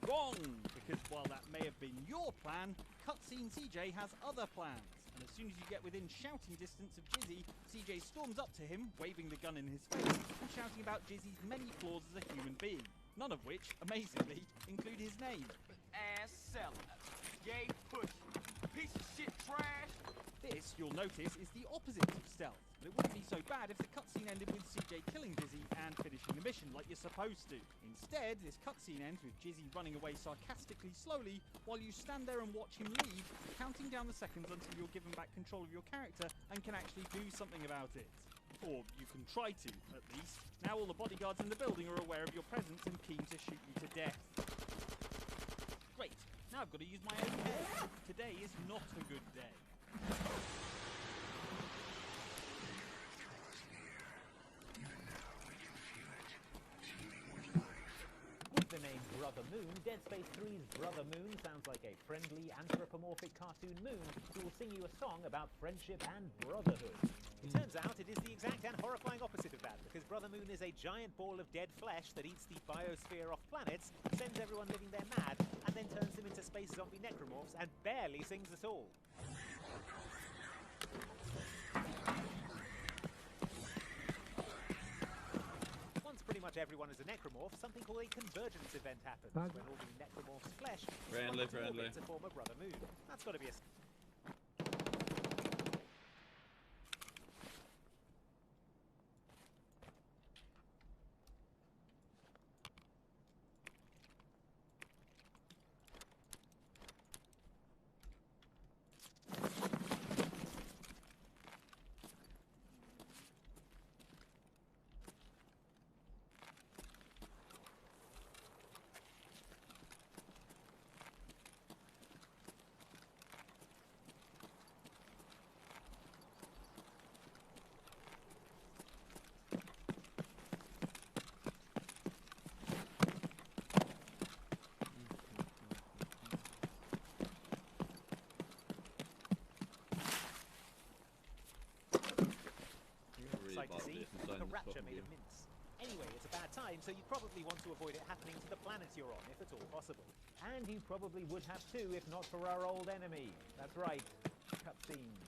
Wrong! Because while that may have been your plan, cutscene CJ has other plans. And as soon as you get within shouting distance of Jizzy, CJ storms up to him, waving the gun in his face, and shouting about Jizzy's many flaws as a human being. None of which, amazingly, include his name. Ass seller. Gay push. Piece of shit trash. This, you'll notice, is the opposite of stealth. But it wouldn't be so bad if the cutscene ended with CJ killing Jizzy and finishing the mission like you're supposed to. Instead, this cutscene ends with Jizzy running away sarcastically slowly while you stand there and watch him leave, counting down the seconds until you're given back control of your character and can actually do something about it. Or you can try to, at least. Now all the bodyguards in the building are aware of your presence and keen to shoot you to death. Great, now I've got to use my own head. Today is not a good day. With the name Brother Moon, Dead Space 3's Brother Moon sounds like a friendly, anthropomorphic cartoon moon who will sing you a song about friendship and brotherhood. It turns out it is the exact and horrifying opposite of that, because Brother Moon is a giant ball of dead flesh that eats the biosphere off planets, sends everyone living there mad, and then turns them into space zombie necromorphs and barely sings at all. Once pretty much everyone is a necromorph, something called a convergence event happens, when all the necromorph's flesh Friendly. to form a Brother Moon. That's got to be a... capture made of mince. Anyway, it's a bad time, so you probably want to avoid it happening to the planet you're on, if at all possible. And you probably would have too, if not for our old enemy. That's right, cutscenes.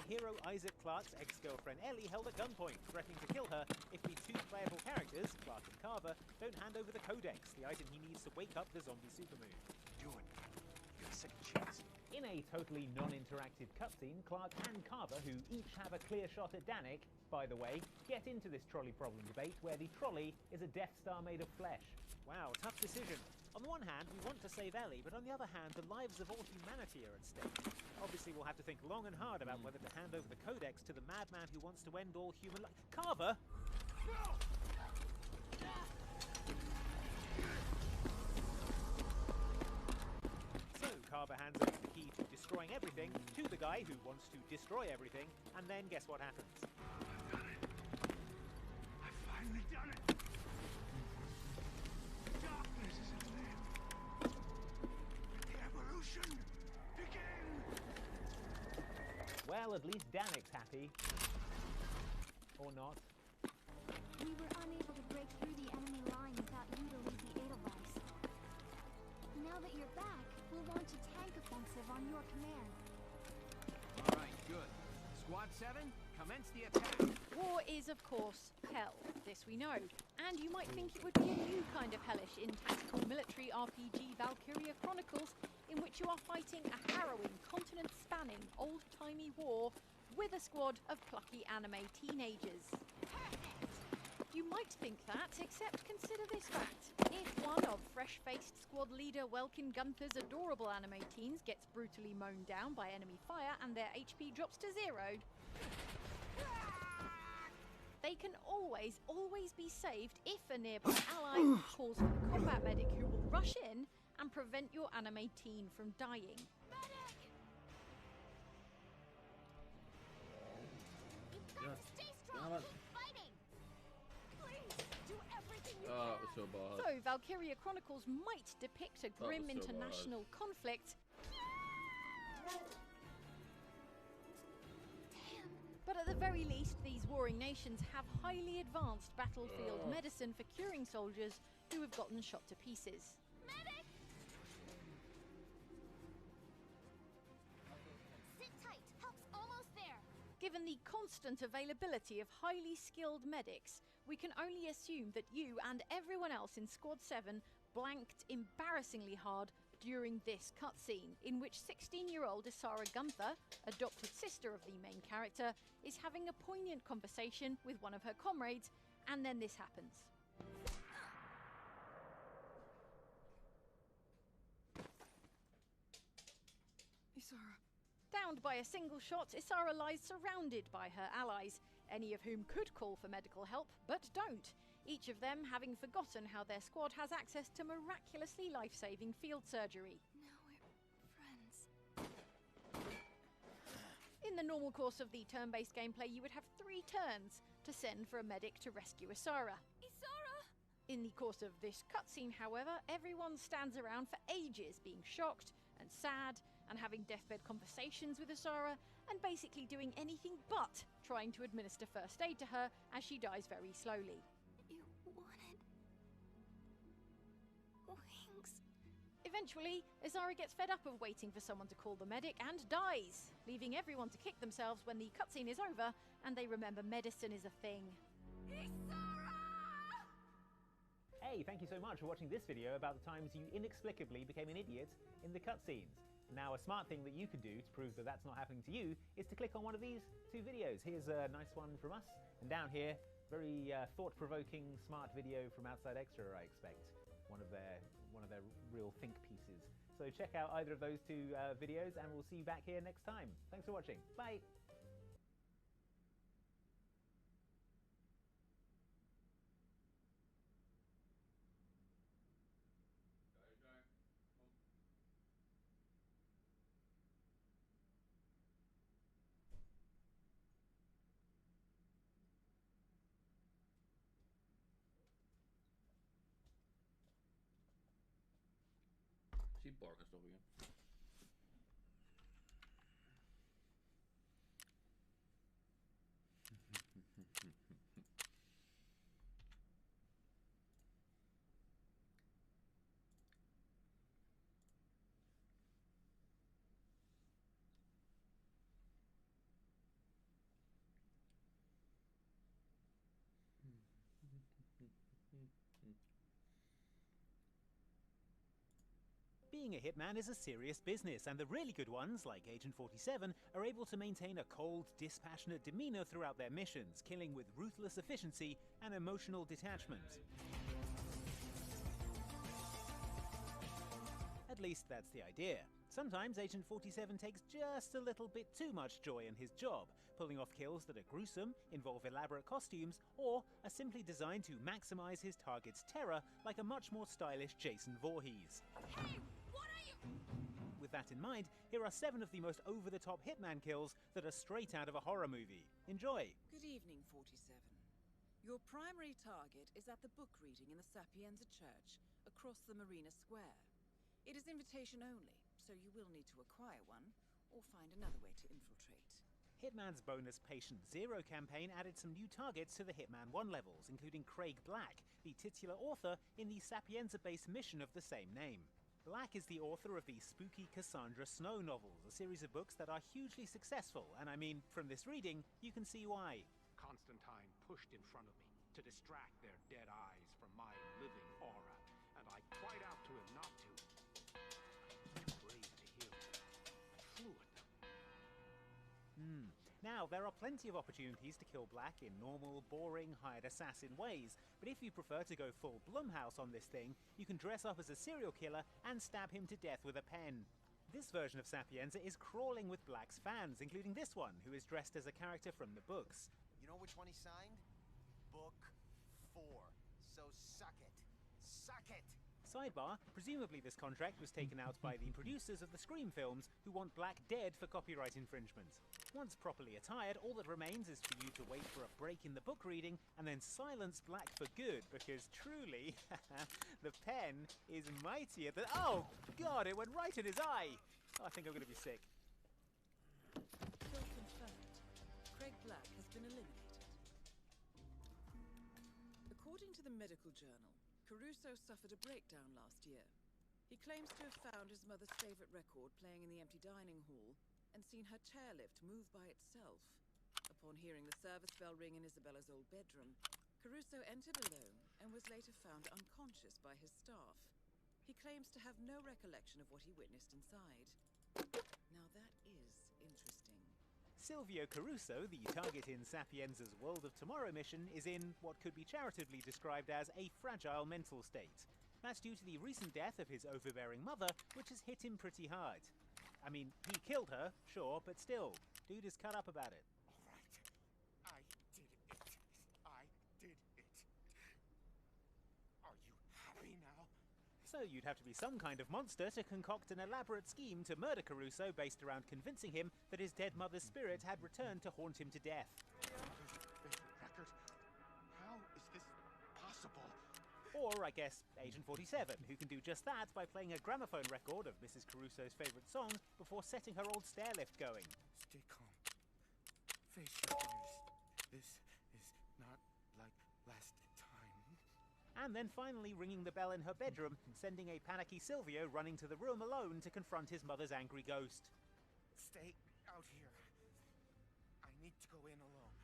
Hero Isaac Clarke's ex-girlfriend Ellie held at gunpoint, threatening to kill her if the two playable characters, Clarke and Carver, don't hand over the Codex, the item he needs to wake up the zombie supermoon. Do it. You got a second chance. In a totally non-interactive cutscene, Clarke and Carver, who each have a clear shot at Danik, by the way, get into this trolley problem debate where the trolley is a Death Star made of flesh. Wow, tough decision. On the one hand, we want to save Ellie, but on the other hand, the lives of all humanity are at stake. Obviously, we'll have to think long and hard about whether to hand over the Codex to the madman who wants to end all human life. Carver! So, Carver hands over the key to destroying everything to the guy who wants to destroy everything, and then guess what happens? I've done it. I've finally done it. Darkness is at hand. The evolution begin. Well, at least Danik's happy. Or not. We were unable to break through the enemy line without you to lead the Edelweiss. Now that you're back, we'll launch a tank offensive on your command. All right, good. Squad 7, commence the attack. War is, of course, hell. This we know. And you might think it would be a new kind of hellish in tactical military RPG Valkyria Chronicles, in which you are fighting a harrowing, continent-spanning, old-timey war with a squad of plucky anime teenagers. You might think that, except consider this fact. If one of fresh-faced squad leader Welkin Gunther's adorable anime teens gets brutally mown down by enemy fire and their HP drops to 0, they can always be saved if a nearby ally calls for the combat medic who will rush in and prevent your anime teen from dying. Oh, it was so bad. So, Valkyria Chronicles might depict a grim was so international conflict. But at the very least, these warring nations have highly advanced battlefield medicine for curing soldiers who have gotten shot to pieces. Sit tight. Help's almost there. Given the constant availability of highly skilled medics, we can only assume that you and everyone else in Squad 7 blanked embarrassingly hard during this cutscene, in which 16-year-old Isara Gunther, adopted sister of the main character, is having a poignant conversation with one of her comrades, and then this happens. Isara. Downed by a single shot, Isara lies surrounded by her allies, any of whom could call for medical help, but don't, each of them having forgotten how their squad has access to miraculously life-saving field surgery. Now we're friends. In the normal course of the turn-based gameplay, you would have 3 turns to send for a medic to rescue Isara. Isara! In the course of this cutscene, however, everyone stands around for ages, being shocked and sad, and having deathbed conversations with Isara, and basically doing anything but trying to administer first aid to her as she dies very slowly. You wanted wings. Eventually, Isara gets fed up of waiting for someone to call the medic and dies, leaving everyone to kick themselves when the cutscene is over and they remember medicine is a thing. Isara! Hey, thank you so much for watching this video about the times you inexplicably became an idiot in the cutscenes. Now, a smart thing that you can do to prove that that's not happening to you is to click on one of these 2 videos. Here's a nice one from us, and down here, very thought-provoking, smart video from Outside Extra, I expect. One of their real think pieces. So check out either of those 2 videos, and we'll see you back here next time. Thanks for watching. Bye! see barking stuff again. Being a hitman is a serious business, and the really good ones, like Agent 47, are able to maintain a cold, dispassionate demeanor throughout their missions, killing with ruthless efficiency and emotional detachment. At least that's the idea. Sometimes Agent 47 takes just a little bit too much joy in his job, pulling off kills that are gruesome, involve elaborate costumes, or are simply designed to maximize his target's terror, like a much more stylish Jason Voorhees. Hey, what are you? With that in mind, here are 7 of the most over-the-top hitman kills that are straight out of a horror movie. Enjoy! Good evening, 47. Your primary target is at the book reading in the Sapienza Church, across the Marina Square. It is invitation only, so you will need to acquire one, or find another way to infiltrate. Hitman's bonus Patient Zero campaign added some new targets to the Hitman 1 levels, including Craig Black, the titular author in the Sapienza-based mission of the same name. Black is the author of the spooky Cassandra Snow novels, a series of books that are hugely successful, and I mean, from this reading, you can see why. Constantine pushed in front of me to distract their dead eyes from my living aura, and I cried out to him not to. Brave to hear it. I flew at them. Now, there are plenty of opportunities to kill Black in normal, boring, hired assassin ways, but if you prefer to go full Blumhouse on this thing, you can dress up as a serial killer and stab him to death with a pen. This version of Sapienza is crawling with Black's fans, including this one, who is dressed as a character from the books. You know which one he signed? Book 4. So suck it. Suck it! Sidebar, presumably this contract was taken out by the producers of the Scream films, who want Black dead for copyright infringement. Once properly attired, all that remains is for you to wait for a break in the book reading and then silence Black for good, because truly, the pen is mightier than— oh god, it went right in his eye! Oh, I think I'm gonna be sick. Kill confirmed. Craig Black has been eliminated. According to the medical journal, Caruso suffered a breakdown last year. He claims to have found his mother's favorite record playing in the empty dining hall and seen her chairlift move by itself. Upon hearing the service bell ring in Isabella's old bedroom, Caruso entered alone and was later found unconscious by his staff. He claims to have no recollection of what he witnessed inside. Now that is interesting. Silvio Caruso, the target in Sapienza's World of Tomorrow mission, is in what could be charitably described as a fragile mental state. That's due to the recent death of his overbearing mother, which has hit him pretty hard. I mean, he killed her, sure, but still, dude is cut up about it. All right. I did it. I did it. Are you happy now? So you'd have to be some kind of monster to concoct an elaborate scheme to murder Caruso based around convincing him that his dead mother's spirit had returned to haunt him to death. Record? How is this possible? Or, I guess, Agent 47, who can do just that by playing a gramophone record of Mrs. Caruso's favourite song before setting her old stair lift going. Stay calm. Face your fears. This is not like last time. And then finally ringing the bell in her bedroom, sending a panicky Silvio running to the room alone to confront his mother's angry ghost. Stay out here. I need to go in alone.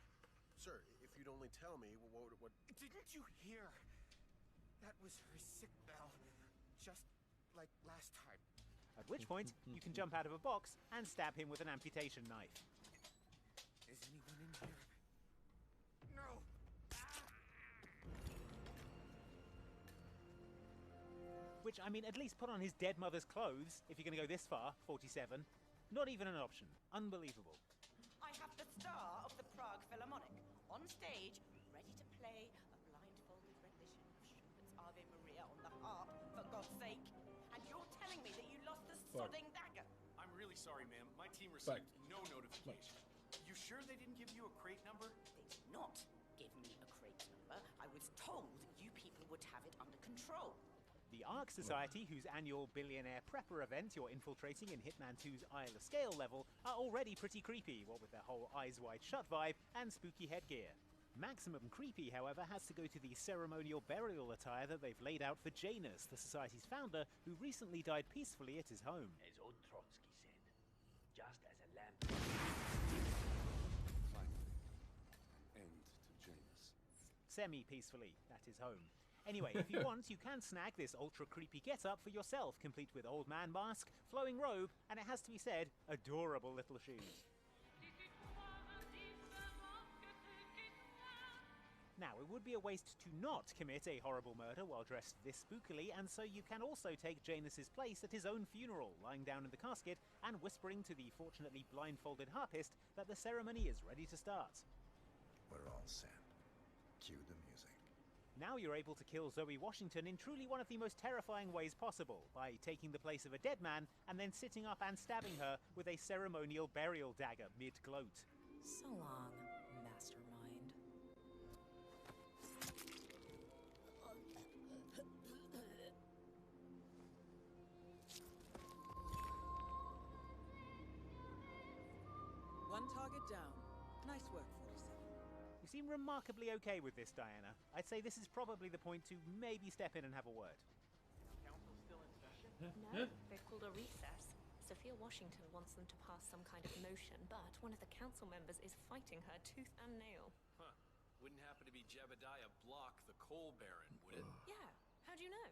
Sir, if you'd only tell me what... Didn't you hear? That was her sick bell. Just like last time. At which point, you can jump out of a box and stab him with an amputation knife. Is anyone in here? No! Which, I mean, at least put on his dead mother's clothes, if you're going to go this far, 47. Not even an option. Unbelievable. I have the star of the Prague Philharmonic on stage, ready to play a blindfolded rendition of Schubert's Ave Maria on the harp, for God's sake. And you're telling me that you lost the sodding dagger? I'm really sorry, ma'am. My team received no notification. You sure they didn't give you a crate number? They did not give me a crate number. I was told you people would have it under control. The Ark Society, whose annual billionaire prepper event you're infiltrating in Hitman 2's Isle of Scale level, are already pretty creepy, what with their whole eyes wide shut vibe and spooky headgear. Maximum creepy, however, has to go to the ceremonial burial attire that they've laid out for Janus, the Society's founder, who recently died peacefully at his home. As old Trotsky said, just as a lamp. Finally, end to Janus. Semi-peacefully at his home. Anyway, if you want, you can snag this ultra-creepy get-up for yourself, complete with old man mask, flowing robe, and it has to be said, adorable little shoes. Now, it would be a waste to not commit a horrible murder while dressed this spookily, and so you can also take Janus's place at his own funeral, lying down in the casket and whispering to the fortunately blindfolded harpist that the ceremony is ready to start. We're all set. Cue the music. Now you're able to kill Zoe Washington in truly one of the most terrifying ways possible, by taking the place of a dead man and then sitting up and stabbing her with a ceremonial burial dagger mid-gloat. So long, mastermind. One target down. Nice work, 47. You seem remarkably okay with this, Diana. I'd say this is probably the point to maybe step in and have a word. Council still in session? No, they've called a recess. Sophia Washington wants them to pass some kind of motion, but one of the council members is fighting her tooth and nail. Huh. Wouldn't happen to be Jebediah Block, the coal baron, would it? Yeah, how do you know?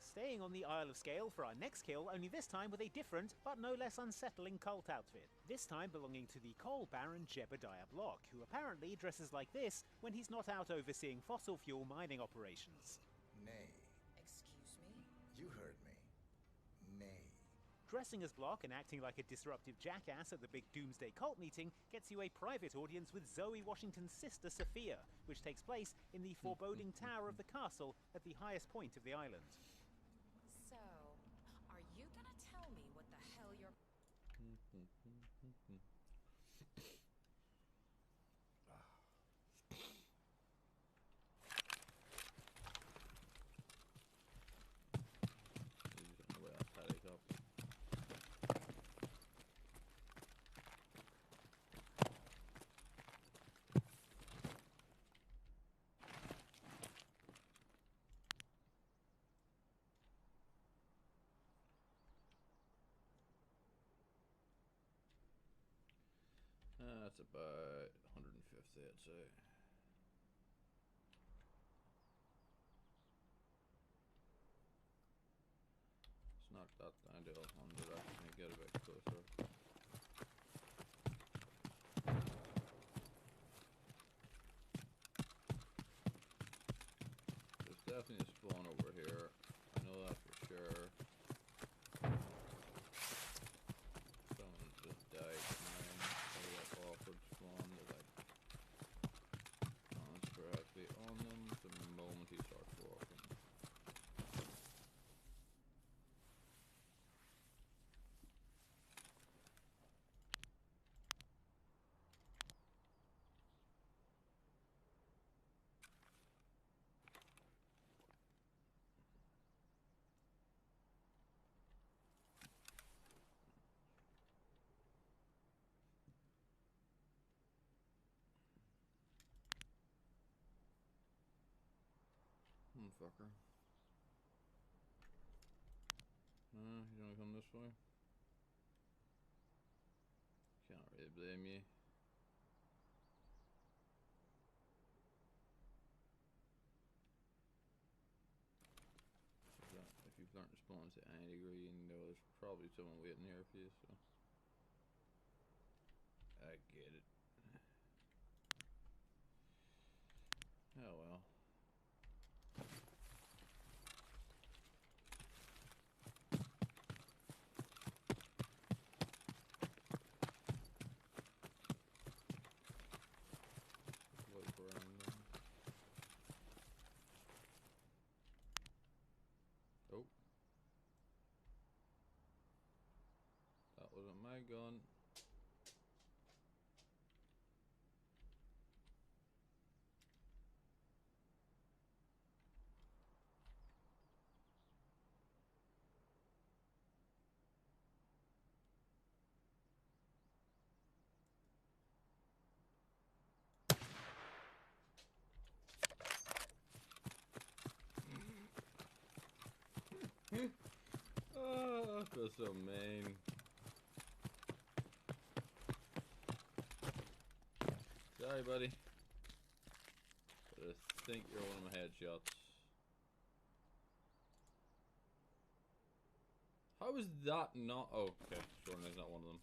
Staying on the Isle of Scale for our next kill, only this time with a different, but no less unsettling cult outfit. This time belonging to the coal baron Jebediah Block, who apparently dresses like this when he's not out overseeing fossil fuel mining operations. Nay. Excuse me? You heard me. Nay. Dressing as Block and acting like a disruptive jackass at the big Doomsday cult meeting gets you a private audience with Zoe Washington's sister Sophia, which takes place in the foreboding tower of the castle at the highest point of the island. So, are you gonna tell me what the hell you're... That's about 150, I'd say. Let's knock that down to 100, actually, get a bit closer. There's definitely a spawn over here. I know that for sure. Someone just died. Awkward spawn that I bounce directly on them the moment he starts walking. Fucker. He's gonna come this way. Can't really blame you. If you've learned to spawn to any degree, you know there's probably someone waiting here for you, so I get it. Oh well. Oh. That wasn't my gun. I feel so mean. Sorry, buddy. But I think you're one of my headshots. How is that not? Oh, okay. Shorelight's not one of them.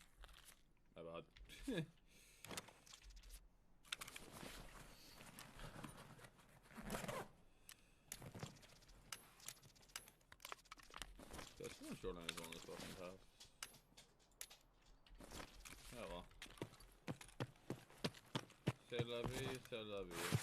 My bad. Shoreline is one of the fucking paths. Oh well. C'est la vie, c'est la vie.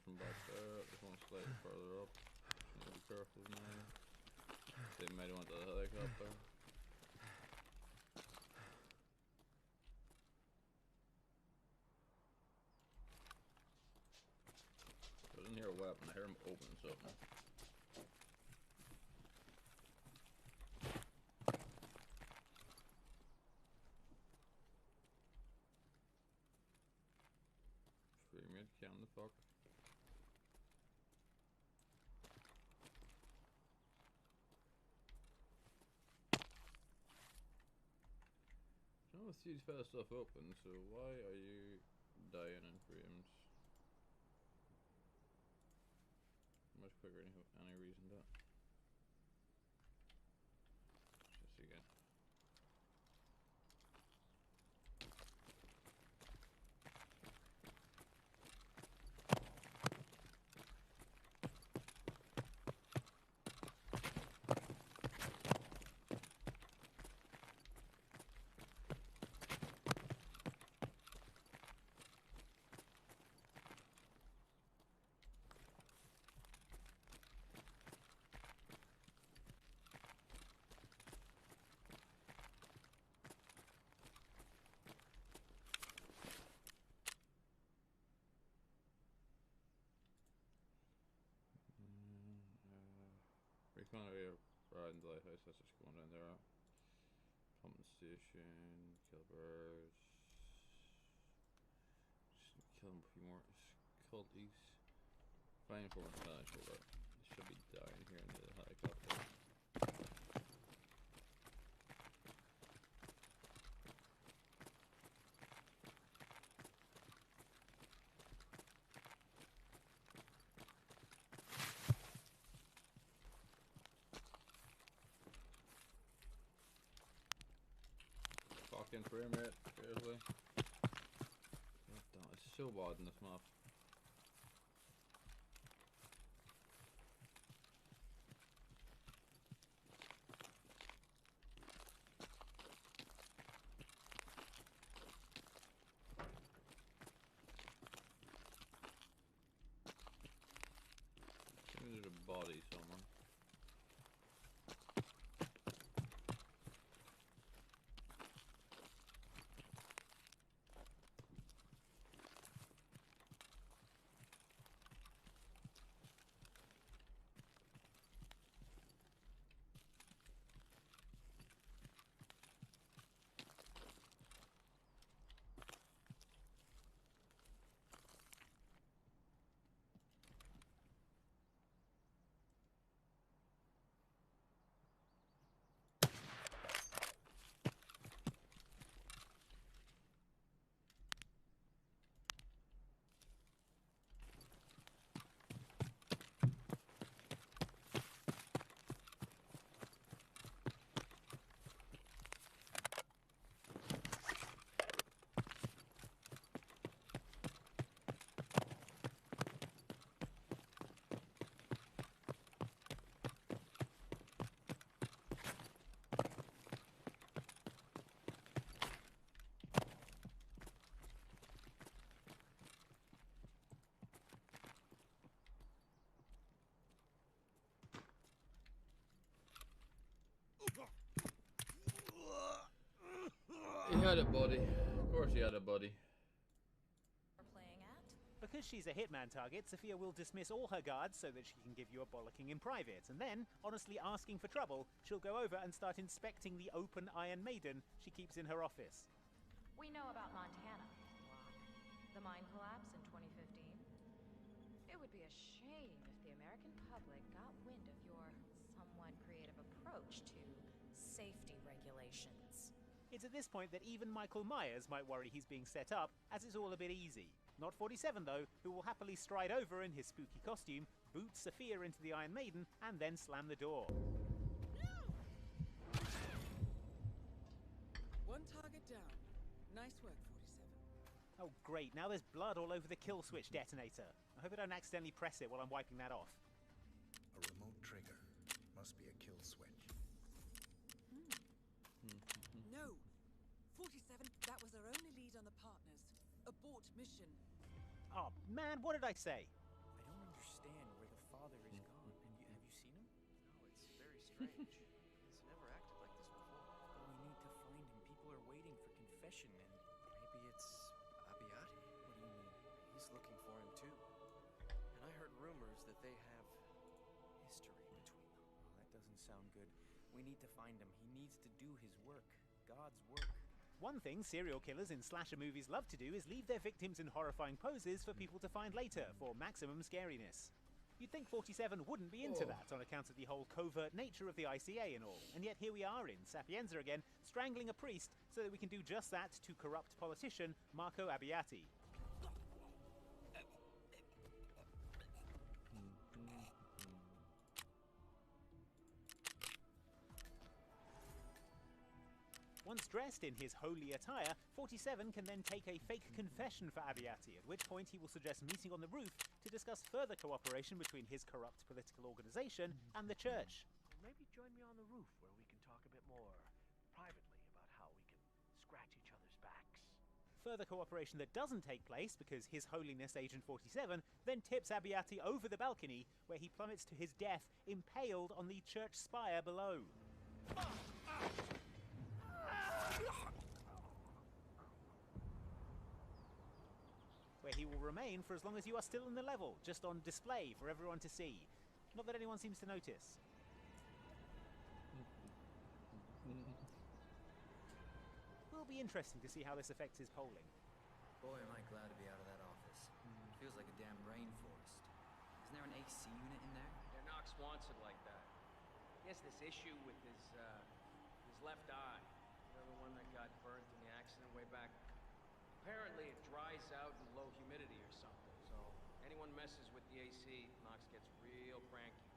From back there, there's one slightly further up. Just need to be careful now. They might have went to the helicopter. I didn't hear a weapon, I hear him open something. Free mid cam the fuck. With these first stuff open, so why are you dying in frames? Much quicker than any reason that. Just again. Recon area right in the lighthouse, that's just going down there. Pumping station, kill birds. Just kill them a few more culties. Fine for financial though. They should be dying here in the helicopter. Fucking frame rate, seriously. God damn, it's so bad in this map. Maybe there's a body somewhere. had a buddy. Of course he had a buddy. Because she's a hitman target, Sophia will dismiss all her guards so that she can give you a bollocking in private, and then, honestly asking for trouble, she'll go over and start inspecting the open Iron Maiden she keeps in her office. We know about Montana. The mine collapse in 2015. It would be a shame if the American public got wind of your somewhat creative approach to safety regulations. It's at this point that even Michael Myers might worry he's being set up, as it's all a bit easy. Not 47, though, who will happily stride over in his spooky costume, boot Sophia into the Iron Maiden, and then slam the door. One target down. Nice work, 47. Oh, great. Now there's blood all over the kill switch detonator. I hope I don't accidentally press it while I'm wiping that off. A remote trigger. Must be a kill switch. No! 47, that was our only lead on the partners. Abort mission. Oh, man, what did I say? I don't understand where the father is gone. And have you seen him? No, it's very strange. He's never acted like this before. But we need to find him. People are waiting for confession, and Maybe it's Abiogenesis. what do you mean? He's looking for him too. And I heard rumors that they have history between them. Oh, that doesn't sound good. We need to find him. He needs to do his work. God's work. One thing serial killers in slasher movies love to do is leave their victims in horrifying poses for people to find later for maximum scariness. You'd think 47 wouldn't be into that on account of the whole covert nature of the ICA and all, and yet here we are in Sapienza again, strangling a priest so that we can do just that to corrupt politician Marco Abbiati. Once dressed in his holy attire, 47 can then take a fake confession for Abbiati, at which point he will suggest meeting on the roof to discuss further cooperation between his corrupt political organization and the church. Maybe join me on the roof where we can talk a bit more privately about how we can scratch each other's backs. Further cooperation that doesn't take place because His Holiness Agent 47 then tips Abbiati over the balcony, where he plummets to his death impaled on the church spire below. Where he will remain for as long as you are still in the level, just on display for everyone to see. Not that anyone seems to notice. Will be interesting to see how this affects his polling. Boy, am I glad to be out of that office. It feels like a damn rainforest. Isn't there an AC unit in there? Yeah, Knox wants it like that. He has this issue with his left eye. You know, the one that got burnt in the accident way back. Apparently it dries out in low humidity or something, so anyone messes with the AC, Knox gets real cranky.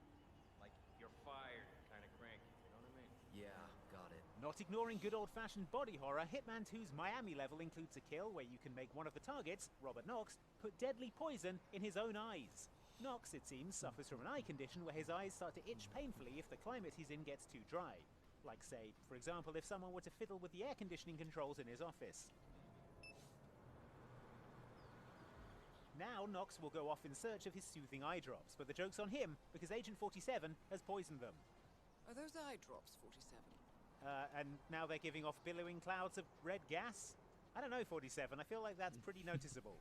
Like, you're fired kind of cranky, you know what I mean? Yeah, got it. Not ignoring good old-fashioned body horror, Hitman 2's Miami level includes a kill where you can make one of the targets, Robert Knox, put deadly poison in his own eyes. Knox, it seems, suffers from an eye condition where his eyes start to itch painfully if the climate he's in gets too dry. Like, say, for example, if someone were to fiddle with the air conditioning controls in his office. Now Knox will go off in search of his soothing eye drops, but the joke's on him because Agent 47 has poisoned them. Are those eye drops, 47? And now they're giving off billowing clouds of red gas? I don't know, 47. I feel like that's pretty noticeable.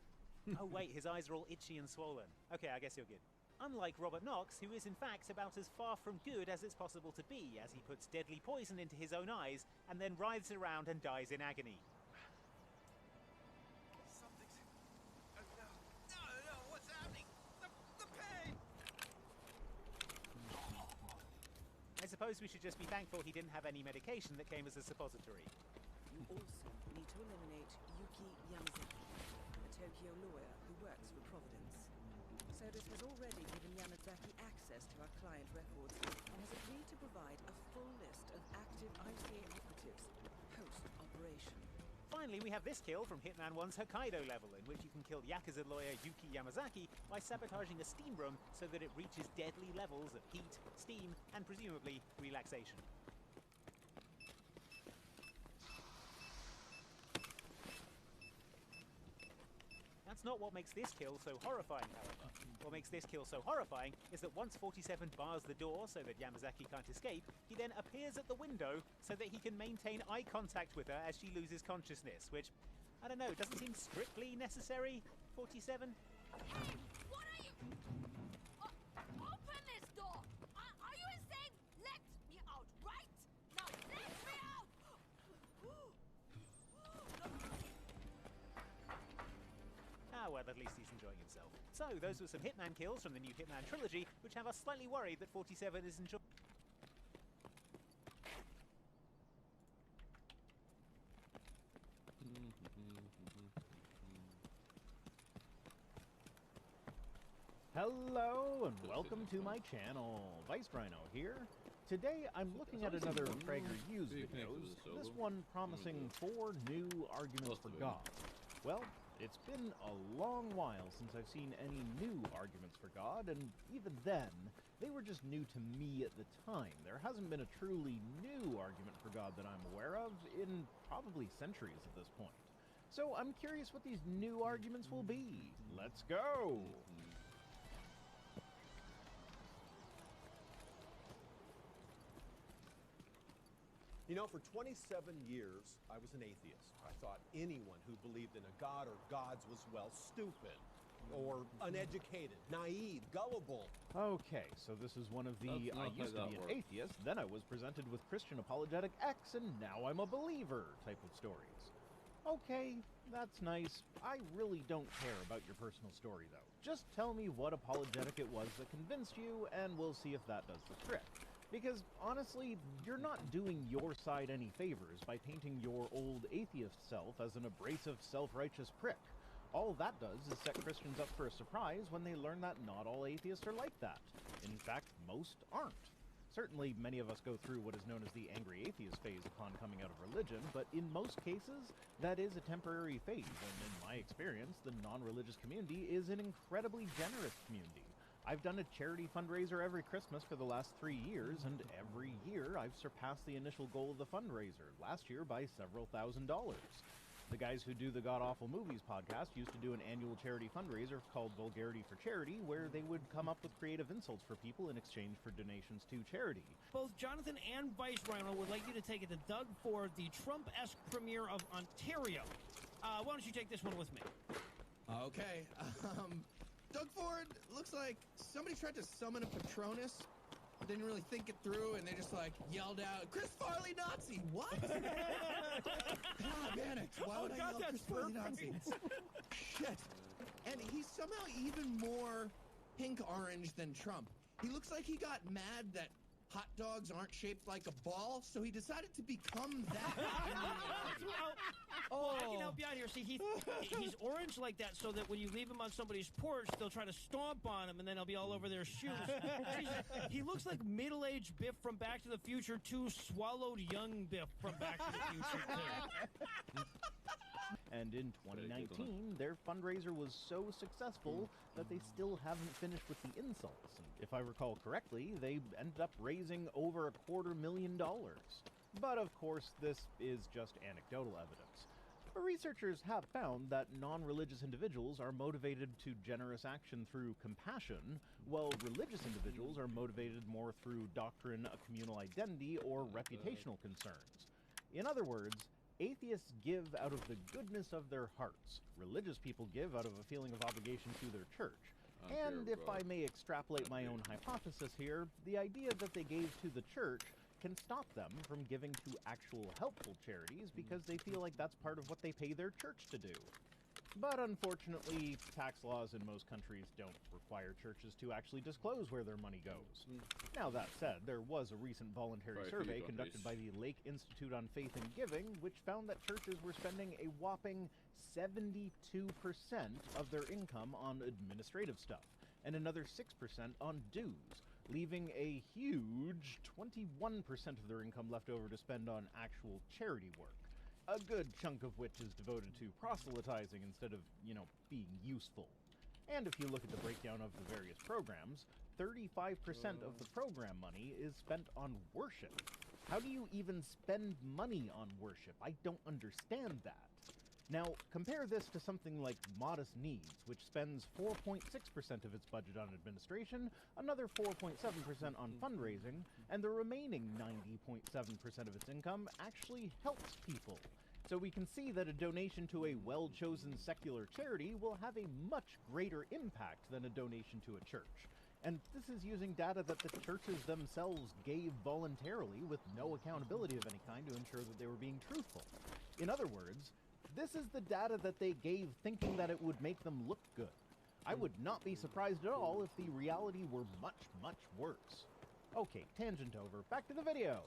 Oh wait, his eyes are all itchy and swollen. Okay, I guess you're good. Unlike Robert Knox, who is in fact about as far from good as it's possible to be, as he puts deadly poison into his own eyes and then writhes around and dies in agony. No, what's happening? The pain! I suppose we should just be thankful he didn't have any medication that came as a suppository. You also need to eliminate Yuki Yamazaki, a Tokyo lawyer who works for Providence. Sodus has already given Yamazaki access to our client records and has agreed to provide a full list of active ICA operatives post-operation. Finally, we have this kill from Hitman 1's Hokkaido level, in which you can kill Yakuza lawyer Yuki Yamazaki by sabotaging a steam room so that it reaches deadly levels of heat, steam, and presumably relaxation. That's not what makes this kill so horrifying, however. What makes this kill so horrifying is that once 47 bars the door so that Yamazaki can't escape, he then appears at the window so that he can maintain eye contact with her as she loses consciousness, which, I don't know, doesn't seem strictly necessary, 47? Hey, what are you... open this door! Are you insane? Let me out, right? Now let me out! Ah, well, at least he's enjoying himself. So, those were some Hitman kills from the new Hitman trilogy, which have us slightly worried that 47 is enjoying... Hello and welcome to my channel. Vice Rhino here. Today I'm looking at another Prager Use videos, this one promising 4 new arguments for God. Well, it's been a long while since I've seen any new arguments for God, and even then, they were just new to me at the time. There hasn't been a truly new argument for God that I'm aware of in probably centuries at this point. So I'm curious what these new arguments will be. Let's go! You know, for 27 years, I was an atheist. I thought anyone who believed in a god or gods was, well, stupid. Or uneducated, naive, gullible. Okay, so this is one of the I used to be an atheist, then I was presented with Christian Apologetic X, and now I'm a believer type of stories. Okay, that's nice. I really don't care about your personal story, though. Just tell me what apologetic it was that convinced you, and we'll see if that does the trick. Because, honestly, you're not doing your side any favors by painting your old atheist self as an abrasive, self-righteous prick. All that does is set Christians up for a surprise when they learn that not all atheists are like that. In fact, most aren't. Certainly, many of us go through what is known as the angry atheist phase upon coming out of religion, but in most cases, that is a temporary phase, and in my experience, the non-religious community is an incredibly generous community. I've done a charity fundraiser every Christmas for the last 3 years, and every year I've surpassed the initial goal of the fundraiser, last year by several $1,000s. The guys who do the God Awful Movies podcast used to do an annual charity fundraiser called Vulgarity for Charity, where they would come up with creative insults for people in exchange for donations to charity. Both Jonathan and Vice Rhino would like you to take it to Doug Ford, the Trump-esque premier of Ontario. Why don't you take this one with me? Okay, Doug Ford, looks like somebody tried to summon a Patronus, didn't really think it through, and they just, like, yelled out, "Chris Farley Nazi!" What? God, panicked. Why would I yell Chris Farley Nazi? Shit. And he's somehow even more pink-orange than Trump. He looks like he got mad that hot dogs aren't shaped like a ball, so he decided to become that. Well, I can help you out here. See, he's orange like that so that when you leave him on somebody's porch, they'll try to stomp on him, and then he'll be all over their shoes. He looks like middle-aged Biff from Back to the Future 2 swallowed young Biff from Back to the Future 2. And in 2019, their fundraiser was so successful that they still haven't finished with the insults. And if I recall correctly, they ended up raising over $250,000. But of course, this is just anecdotal evidence. But researchers have found that non-religious individuals are motivated to generous action through compassion, while religious individuals are motivated more through doctrine, a communal identity, or reputational concerns. In other words, atheists give out of the goodness of their hearts. Religious people give out of a feeling of obligation to their church. And if I may extrapolate my own hypothesis here, the idea that they gave to the church can stop them from giving to actual helpful charities because they feel like that's part of what they pay their church to do. But unfortunately, tax laws in most countries don't require churches to actually disclose where their money goes. Now that said, there was a recent voluntary survey conducted by the Lake Institute on Faith and Giving, which found that churches were spending a whopping 72% of their income on administrative stuff, and another 6% on dues, leaving a huge 21% of their income left over to spend on actual charity work. A good chunk of which is devoted to proselytizing instead of, being useful. And if you look at the breakdown of the various programs, 35% of the program money is spent on worship. How do you even spend money on worship? I don't understand that. Now, compare this to something like Modest Needs, which spends 4.6% of its budget on administration, another 4.7% on fundraising, and the remaining 90.7% of its income actually helps people. So we can see that a donation to a well-chosen secular charity will have a much greater impact than a donation to a church. And this is using data that the churches themselves gave voluntarily with no accountability of any kind to ensure that they were being truthful. In other words, this is the data that they gave thinking that it would make them look good. I would not be surprised at all if the reality were much, much worse. Okay, tangent over. Back to the video.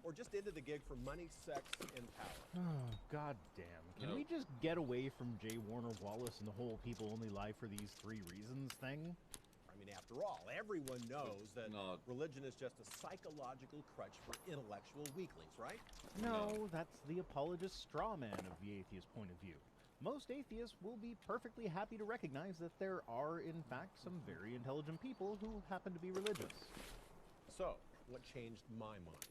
Or just into the gig for money, sex, and power. Oh, god damn. Can we just get away from J. Warner Wallace and the whole people only lie for these 3 reasons thing? I mean, after all, everyone knows that religion is just a psychological crutch for intellectual weaklings, right? No, that's the apologist straw man of the atheist point of view. Most atheists will be perfectly happy to recognize that there are, in fact, some very intelligent people who happen to be religious. So, what changed my mind?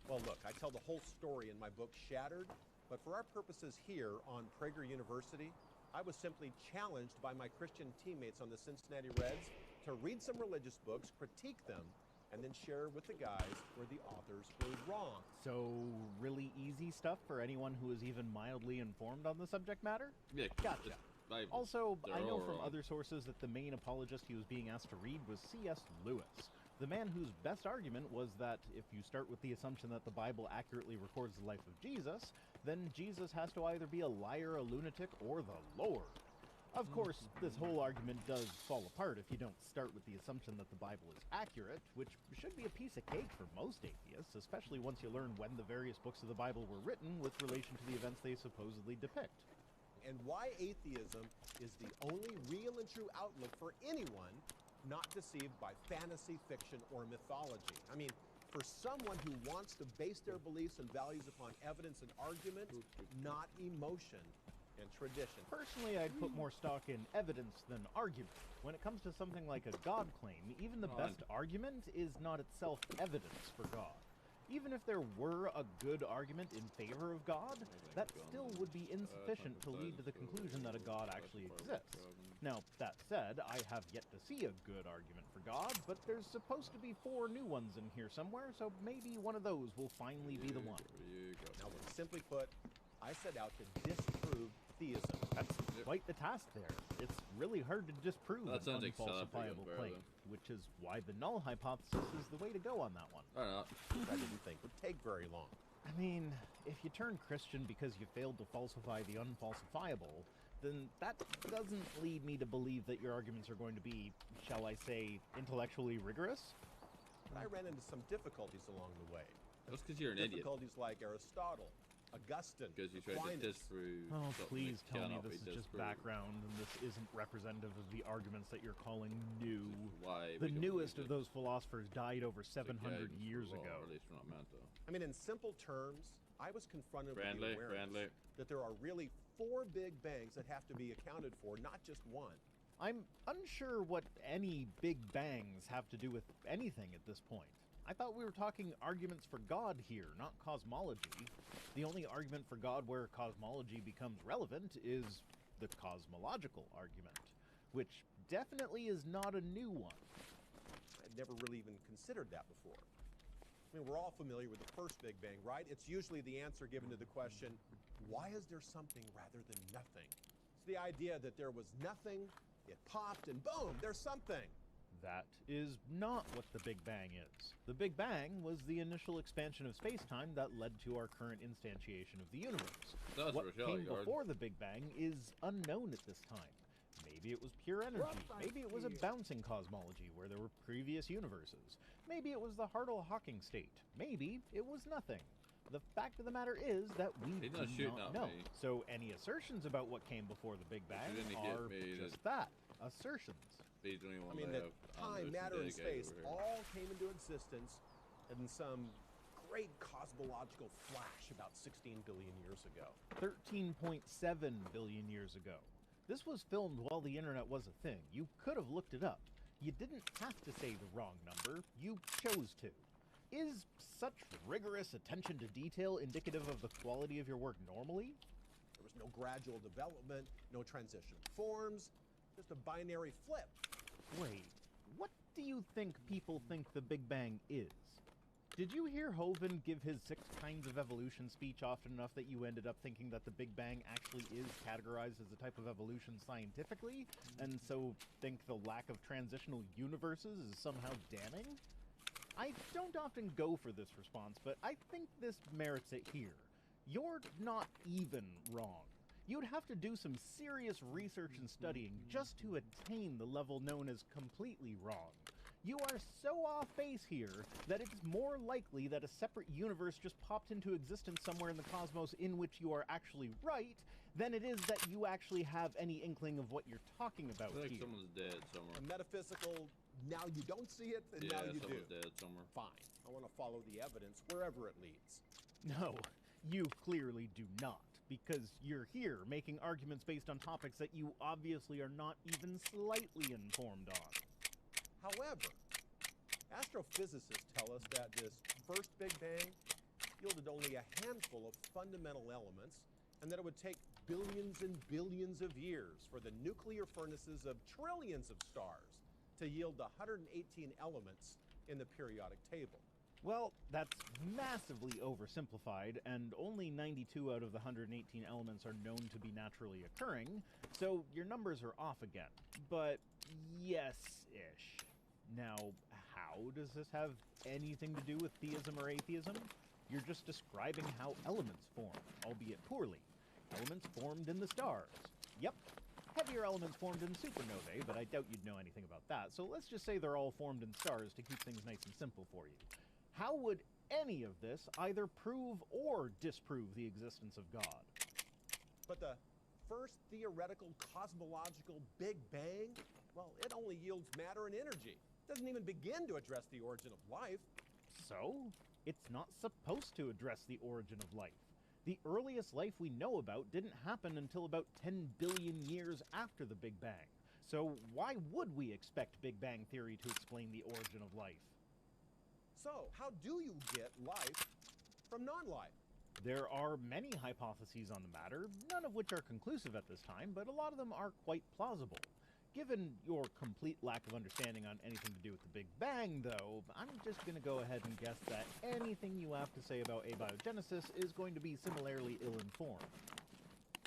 Well, look, I tell the whole story in my book, Shattered, but for our purposes here on Prager University, I was simply challenged by my Christian teammates on the Cincinnati Reds to read some religious books, critique them, and then share with the guys where the authors were wrong. So, really easy stuff for anyone who is even mildly informed on the subject matter? Yeah, gotcha. Also, I know from other sources that the main apologist he was being asked to read was C.S. Lewis, the man whose best argument was that if you start with the assumption that the Bible accurately records the life of Jesus, then Jesus has to either be a liar, a lunatic, or the Lord. Of course, this whole argument does fall apart if you don't start with the assumption that the Bible is accurate, which should be a piece of cake for most atheists, especially once you learn when the various books of the Bible were written with relation to the events they supposedly depict. And why atheism is the only real and true outlook for anyone not deceived by fantasy, fiction, or mythology. I mean, for someone who wants to base their beliefs and values upon evidence and argument, not emotion and tradition. Personally, I'd put more stock in evidence than argument. When it comes to something like a God claim, even the best argument is not itself evidence for God. Even if there were a good argument in favor of God, that still would be insufficient to lead to the conclusion that a God actually exists. Now, that said, I have yet to see a good argument for God, but there's supposed to be 4 new ones in here somewhere, so maybe one of those will finally be the one. Now, simply put, I set out to disprove theism. That's quite the task there. It's really hard to disprove an unfalsifiable claim, which is why the null hypothesis is the way to go on that one. I didn't think would take very long. I mean, if you turn Christian because you failed to falsify the unfalsifiable, then that doesn't lead me to believe that your arguments are going to be, shall I say, intellectually rigorous. But I ran into some difficulties along the way. That's because you're an idiot. Difficulties like Aristotle, Augustine, because you tried to disprove. Oh, please tell me this is just background and this isn't representative of the arguments that you're calling new. The newest of those philosophers died over 700 years ago. At least we're not meant to. I mean, in simple terms, I was confronted with the awareness that there are really 4 big bangs that have to be accounted for, not just one. I'm unsure what any big bangs have to do with anything at this point. I thought we were talking arguments for God here, not cosmology. The only argument for God where cosmology becomes relevant is the cosmological argument, which definitely is not a new one. I'd never really even considered that before. I mean, we're all familiar with the first Big Bang, right? It's usually the answer given to the question, why is there something rather than nothing? It's the idea that there was nothing, it popped, and boom, there's something. That is not what the Big Bang is. The Big Bang was the initial expansion of space-time that led to our current instantiation of the universe. What came before the Big Bang is unknown at this time. Maybe it was pure energy. Maybe it was a bouncing cosmology where there were previous universes. Maybe it was the Hartle-Hawking state. Maybe it was nothing. The fact of the matter is that we do not know. So any assertions about what came before the Big Bang are just that, assertions. I mean, that time, matter, and space all came into existence in some great cosmological flash about 16 billion years ago. 13.7 billion years ago. This was filmed while the internet was a thing. You could have looked it up. You didn't have to say the wrong number. You chose to. Is such rigorous attention to detail indicative of the quality of your work normally? There was no gradual development, no transitional forms, just a binary flip. Wait, what do you think people think the Big Bang is? Did you hear Hovind give his 6 kinds of evolution speech often enough that you ended up thinking that the Big Bang actually is categorized as a type of evolution scientifically, and so think the lack of transitional universes is somehow damning? I don't often go for this response, but I think this merits it here. You're not even wrong. You'd have to do some serious research and studying just to attain the level known as completely wrong. You are so off base here that it's more likely that a separate universe just popped into existence somewhere in the cosmos in which you are actually right than it is that you actually have any inkling of what you're talking about I think here. someone's dead somewhere. A metaphysical, now you don't see it, and Yeah, now you do. someone's dead somewhere. Fine. I want to follow the evidence wherever it leads. No, you clearly do not, because you're here making arguments based on topics that you obviously are not even slightly informed on. However, astrophysicists tell us that this first Big Bang yielded only a handful of fundamental elements, and that it would take billions and billions of years for the nuclear furnaces of trillions of stars to yield the 118 elements in the periodic table. Well, that's massively oversimplified, and only 92 out of the 118 elements are known to be naturally occurring, so your numbers are off again. But yes-ish. Now, how does this have anything to do with theism or atheism? You're just describing how elements form, albeit poorly. Elements formed in the stars. Yep. Heavier elements formed in supernovae, but I doubt you'd know anything about that, so let's just say they're all formed in stars to keep things nice and simple for you. How would any of this either prove or disprove the existence of God? But the first theoretical cosmological Big Bang, well, it only yields matter and energy. It doesn't even begin to address the origin of life. So, it's not supposed to address the origin of life. The earliest life we know about didn't happen until about 10 billion years after the Big Bang. So why would we expect Big Bang theory to explain the origin of life? So, how do you get life from non-life? There are many hypotheses on the matter, none of which are conclusive at this time, but a lot of them are quite plausible. Given your complete lack of understanding on anything to do with the Big Bang, though, I'm just going to go ahead and guess that anything you have to say about abiogenesis is going to be similarly ill-informed.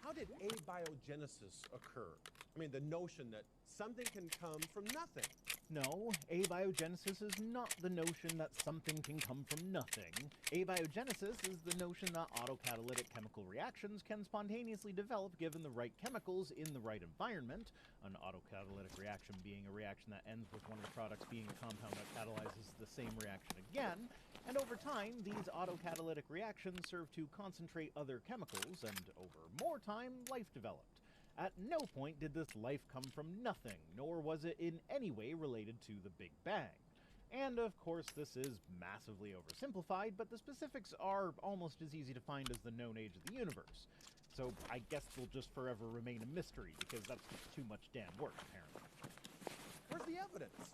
How did abiogenesis occur? I mean, the notion that something can come from nothing. No, abiogenesis is not the notion that something can come from nothing. Abiogenesis is the notion that autocatalytic chemical reactions can spontaneously develop given the right chemicals in the right environment, an autocatalytic reaction being a reaction that ends with one of the products being a compound that catalyzes the same reaction again, and over time, these autocatalytic reactions serve to concentrate other chemicals, and over more time, life developed. At no point did this life come from nothing, nor was it in any way related to the Big Bang. And of course this is massively oversimplified, but the specifics are almost as easy to find as the known age of the universe. So I guess they'll just forever remain a mystery, because that's just too much damn work, apparently. Where's the evidence?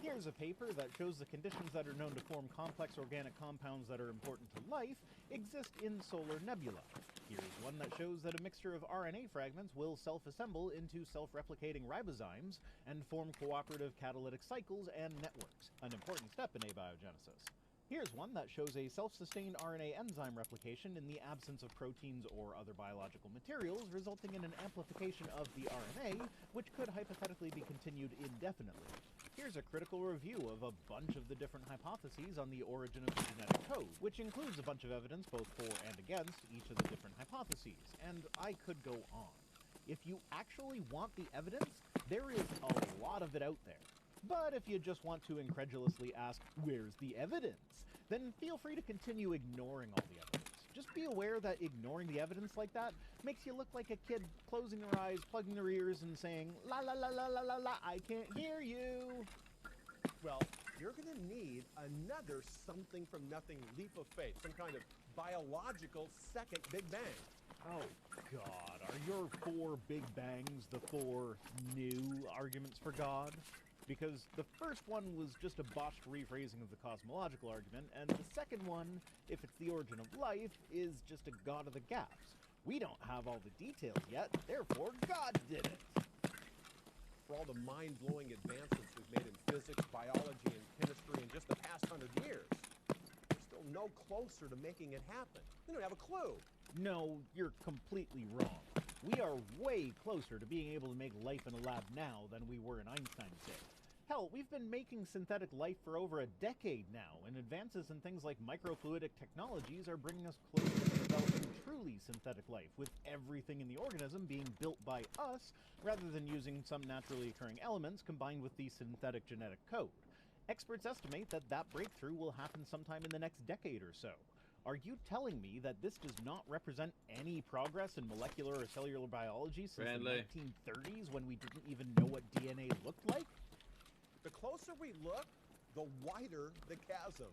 Here's a paper that shows the conditions that are known to form complex organic compounds that are important to life exist in solar nebula. Here's one that shows that a mixture of RNA fragments will self-assemble into self-replicating ribozymes and form cooperative catalytic cycles and networks, an important step in abiogenesis. Here's one that shows a self-sustained RNA enzyme replication in the absence of proteins or other biological materials, resulting in an amplification of the RNA, which could hypothetically be continued indefinitely. Here's a critical review of a bunch of the different hypotheses on the origin of the genetic code, which includes a bunch of evidence both for and against each of the different hypotheses, and I could go on. If you actually want the evidence, there is a lot of it out there. But if you just want to incredulously ask, where's the evidence? Then feel free to continue ignoring all the evidence. Just be aware that ignoring the evidence like that makes you look like a kid closing their eyes, plugging their ears, and saying, la la la la la la la, I can't hear you. Well, you're going to need another something from nothing leap of faith, some kind of biological second Big Bang. Oh, God. Are your 4 Big Bangs the 4 new arguments for God? Because the first one was just a botched rephrasing of the cosmological argument, and the second one, if it's the origin of life, is just a god of the gaps, We don't have all the details yet, therefore God did it. For all the mind-blowing advancements we've made in physics, biology, and chemistry in just the past 100 years, we're still no closer to making it happen. We don't have a clue. No, you're completely wrong. We are way closer to being able to make life in a lab now than we were in Einstein's day. Hell, we've been making synthetic life for over a decade now, and advances in things like microfluidic technologies are bringing us closer to developing truly synthetic life, with everything in the organism being built by us, rather than using some naturally occurring elements combined with the synthetic genetic code. Experts estimate that that breakthrough will happen sometime in the next decade or so. Are you telling me that this does not represent any progress in molecular or cellular biology since the 1930s, when we didn't even know what DNA looked like? The closer we look, the wider the chasm.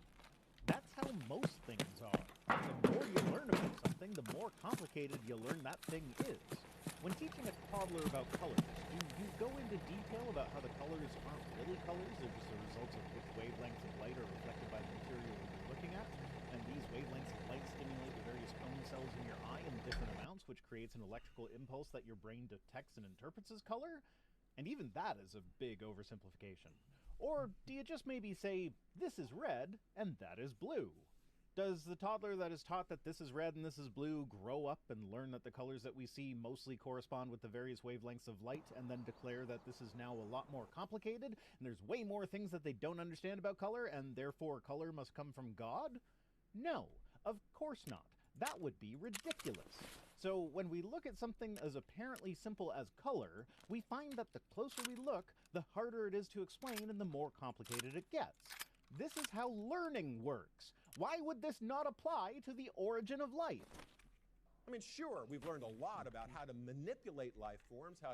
That's how most things are. The more you learn about something, the more complicated you learn that thing is. When teaching a toddler about colors, do you go into detail about how the colors aren't really colors, they're just the results of which wavelengths of light are reflected by the material you're looking at? And these wavelengths of light stimulate the various cone cells in your eye in different amounts, which creates an electrical impulse that your brain detects and interprets as color? And even that is a big oversimplification. Or do you just maybe say, this is red, and that is blue? Does the toddler that is taught that this is red and this is blue grow up and learn that the colors that we see mostly correspond with the various wavelengths of light, and then declare that this is now a lot more complicated, and there's way more things that they don't understand about color, and therefore color must come from God? No, of course not. That would be ridiculous. So when we look at something as apparently simple as color, we find that the closer we look, the harder it is to explain and the more complicated it gets. This is how learning works. Why would this not apply to the origin of life? I mean, sure, we've learned a lot about how to manipulate life forms, how to